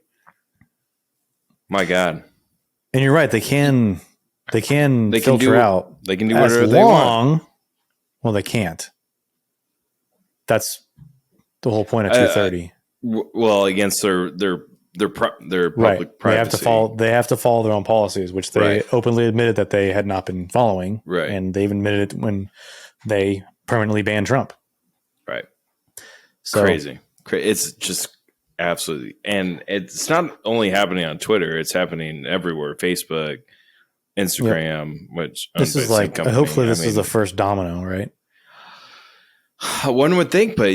My God. And you're right. They can filter out. They can do whatever they want. Well, they can't. That's the whole point of 230. Well, against their public right. privacy. They have to follow their own policies, which they openly admitted that they had not been following. Right. And they even admitted it when they permanently banned Trump. Right. So, crazy. It's just absolutely, and it's not only happening on Twitter; it's happening everywhere. Facebook, Instagram, which this is like. Hopefully, this is the first domino, right? One would think, but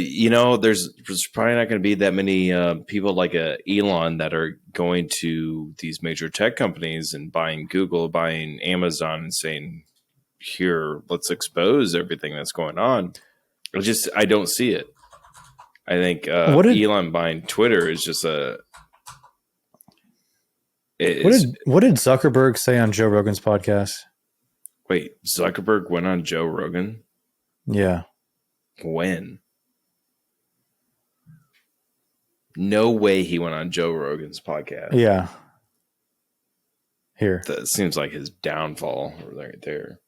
there's probably not going to be that many people like Elon that are going to these major tech companies and buying Google, buying Amazon, and saying, "Here, let's expose everything that's going on." I don't see it. I think Elon buying Twitter is just a. What did Zuckerberg say on Joe Rogan's podcast? Wait, Zuckerberg went on Joe Rogan? Yeah. When? No way he went on Joe Rogan's podcast. Yeah. Here. That seems like his downfall right there.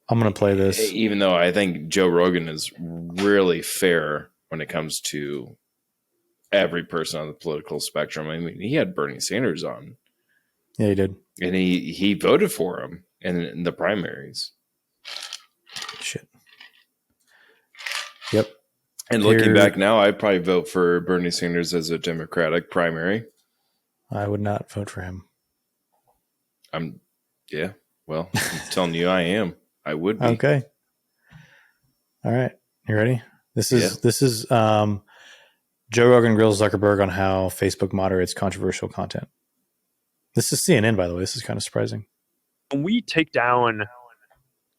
I'm going to play this. Even though I think Joe Rogan is really fair when it comes to every person on the political spectrum. I mean, he had Bernie Sanders on. Yeah, he did. And he voted for him in the primaries. Shit. Yep. And looking back now, I'd probably vote for Bernie Sanders as a Democratic primary. I would not vote for him. Well, I'm telling you, I am. I would be. Okay. All right. You ready? This is Joe Rogan grills Zuckerberg on how Facebook moderates controversial content. This is CNN, by the way. This is kind of surprising. When we take down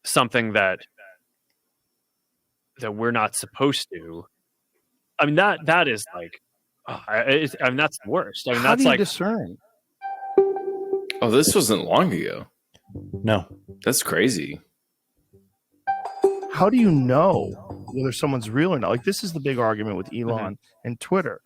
something that we're not supposed to, I mean, that is like, that's the worst. I mean, how that's do you like discern. Oh, this wasn't long ago. No, that's crazy. How do you know whether someone's real or not? Like, this is the big argument with Elon and Twitter,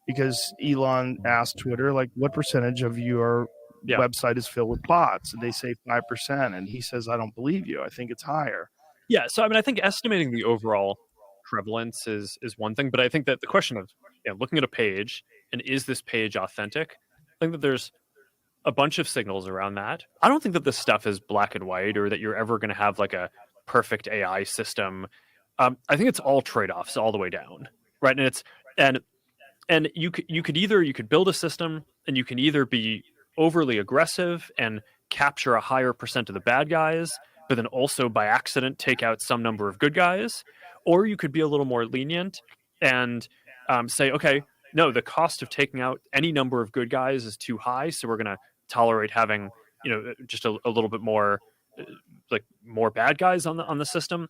because Elon asked Twitter, like, what percentage of your website is filled with bots? And they say 5%. And he says, I don't believe you. I think it's higher. Yeah. So, I mean, I think estimating the overall prevalence is one thing, but I think that the question of looking at a page and is this page authentic? I think that there's a bunch of signals around that. I don't think that this stuff is black and white or that you're ever going to have like a perfect AI system. I think it's all trade-offs all the way down, right? And it's and you could build a system and you can either be overly aggressive and capture a higher percent of the bad guys, but then also by accident take out some number of good guys, or you could be a little more lenient and say, okay, no, the cost of taking out any number of good guys is too high, so we're going to tolerate having just a little bit more like more bad guys on the system.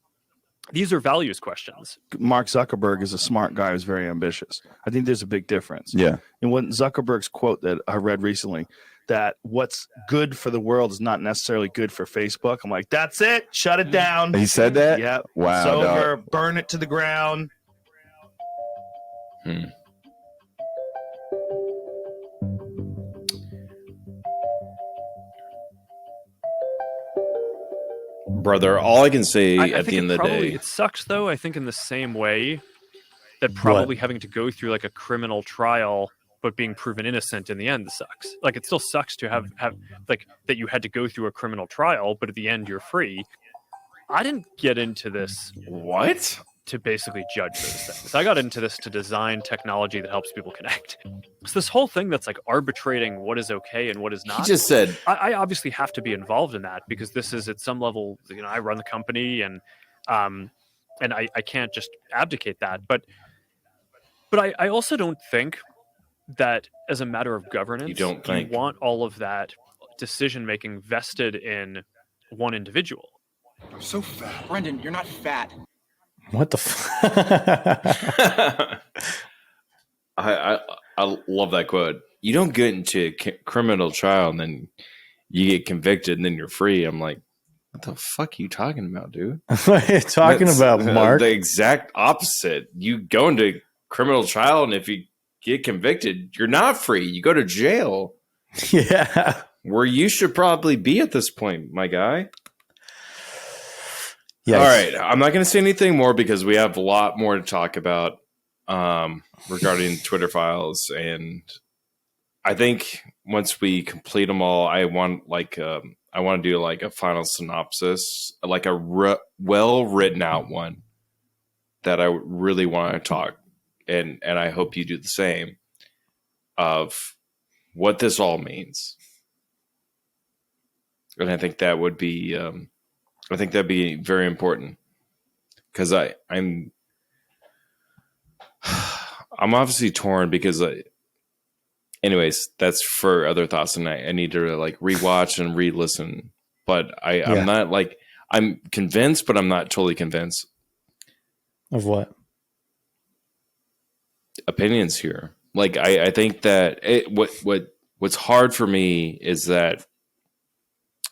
These are values questions. Mark Zuckerberg is a smart guy who's very ambitious. I think there's a big difference. Yeah. And what Zuckerberg's quote that I read recently, that what's good for the world is not necessarily good for Facebook. I'm like, that's it. Shut it down. He said that? Yep. Wow. It's over. Dog. Burn it to the ground. Brother, all I can say at the end of the day, it sucks though. I think in the same way that probably having to go through like a criminal trial but being proven innocent in the end sucks. Like it still sucks to have like that you had to go through a criminal trial, but at the end you're free. I didn't get into this to basically judge those things. I got into this to design technology that helps people connect. So this whole thing that's like arbitrating what is okay and what is not. He just said, I obviously have to be involved in that because this is at some level, I run the company and I can't just abdicate that. But I also don't think that as a matter of governance, You want all of that decision making vested in one individual. I'm so fat. Brendan, you're not fat. What the I love that quote. You don't get into criminal trial and then you get convicted and then you're free. I'm like, what the fuck are you talking about, dude? What are you talking about, Mark? The exact opposite. You go into criminal trial, and if you get convicted, you're not free. You go to jail. Yeah. Where you should probably be at this point, my guy. Yes. All right. I'm not going to say anything more because we have a lot more to talk about regarding Twitter files. And I think once we complete them all, I want to do like a final synopsis, like a well written out one that I really want to talk. And I hope you do the same of what this all means. And I think that would be, I think that'd be very important because I'm obviously torn because anyways, that's for other thoughts, and I need to like rewatch and re-listen. But I'm not like I'm convinced, but I'm not totally convinced. Of what? Opinions here. Like I think that what's hard for me is that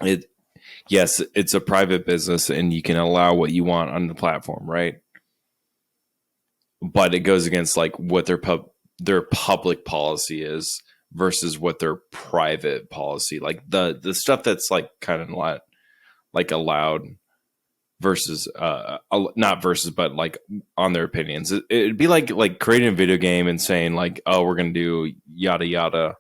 it's a private business and you can allow what you want on the platform, right? But it goes against like what their public policy is versus what their private policy, like the stuff that's like kind of like allowed versus not versus, but like on their opinions. It'd be like creating a video game and saying like, oh, we're going to do yada, yada.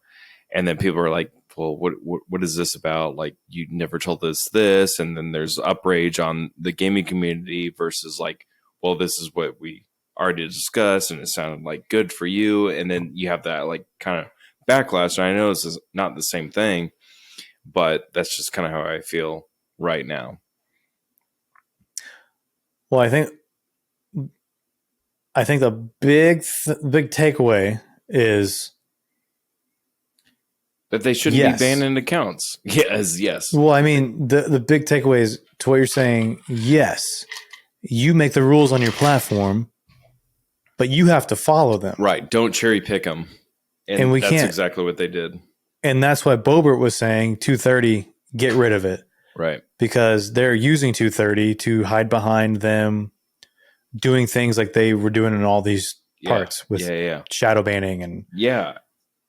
And then people are like, well, what is this about? Like, you never told us this. And then there's outrage on the gaming community versus like, well, this is what we already discussed and it sounded like good for you. And then you have that like kind of backlash. And I know this is not the same thing, but that's just kind of how I feel right now. Well, I think the big takeaway is that they shouldn't be banning accounts. Yes. Well, I mean, the big takeaway is to what you're saying. Yes, you make the rules on your platform, but you have to follow them. Right. Don't cherry pick them. And we that's can't. Exactly what they did. And that's why Boebert was saying 230, get rid of it. Right. Because they're using 230 to hide behind them doing things like they were doing in all these parts with shadow banning and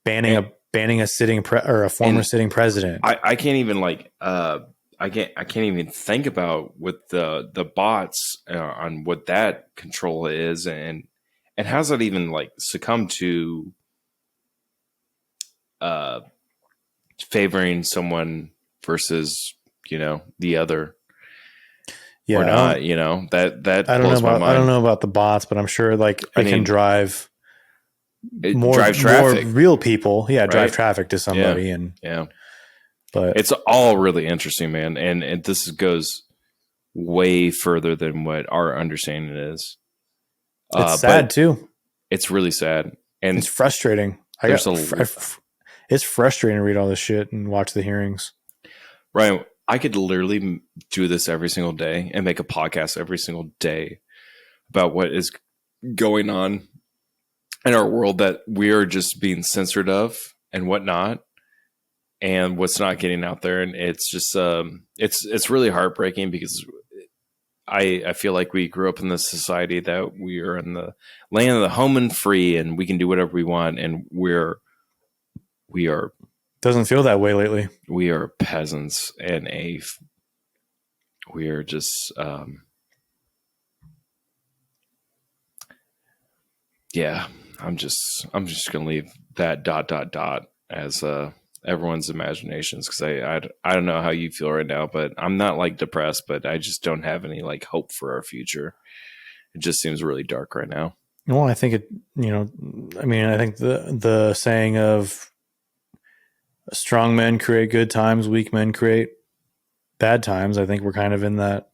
banning a sitting or a former sitting president. I can't even like I can't even think about what the bots on what that control is and how's that even like succumb to favoring someone versus the other or not. That I don't know about the bots, but I'm sure like it can drive traffic. More real people, drive traffic to somebody, but it's all really interesting, man, and this goes way further than what our understanding is. It's sad too. It's really sad, and it's frustrating. It's frustrating to read all this shit and watch the hearings. Ryan, I could literally do this every single day and make a podcast every single day about what is going on in our world that we are just being censored of and whatnot, and what's not getting out there. And it's just, it's really heartbreaking because I feel like we grew up in this society that we are in the land of the home and free and we can do whatever we want. And we are doesn't feel that way lately. We are peasants and we are just, I'm just going to leave that ... as everyone's imaginations. Cause I don't know how you feel right now, but I'm not like depressed, but I just don't have any like hope for our future. It just seems really dark right now. Well, I think I think the saying of strong men create good times, weak men create bad times. I think we're kind of in that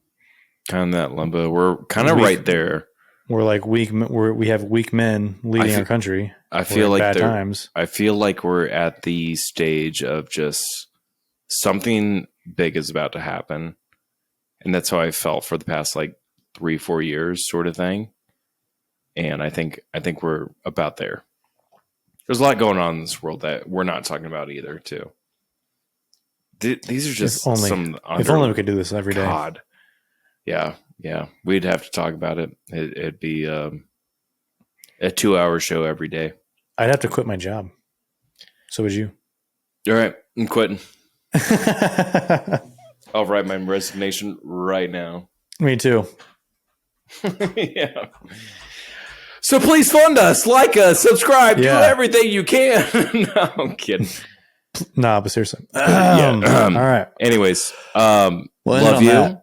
limbo. We're kind of right there. we're like weak. We have weak men leading our country. I feel like bad times. I feel like we're at the stage of just something big is about to happen, and that's how I felt for the past like 3-4 years, sort of thing. And I think we're about there. There's a lot going on in this world that we're not talking about either, too. These are just if only we could do this every day. God. Yeah. We'd have to talk about it. It'd be a 2-hour show every day. I'd have to quit my job. So would you. All right. I'm quitting. I'll write my resignation right now. Me too. Yeah. So please fund us, like us, subscribe, do everything you can. No, I'm kidding. Nah, but seriously. All right. Anyways, love you.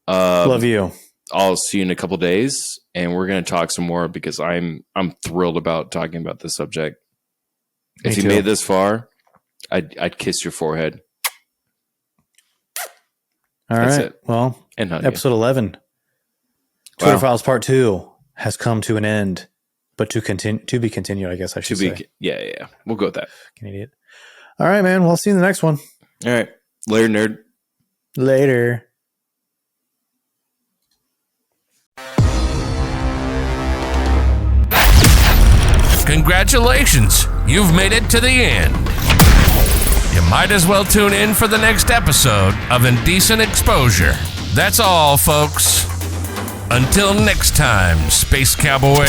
Love you. I'll see you in a couple days, and we're going to talk some more because I'm thrilled about talking about this subject. If you made this far, I'd kiss your forehead. All That's right. it. Well, and episode 11, Twitter Files Part 2 has come to an end, but to be continued, I guess I should say. Yeah. We'll go with that. An idiot. All right, man. We'll see you in the next one. All right. Later, nerd. Later. Congratulations. You've made it to the end. You might as well tune in for the next episode of Indecent Exposure. That's all, folks. Until next time, Space Cowboy.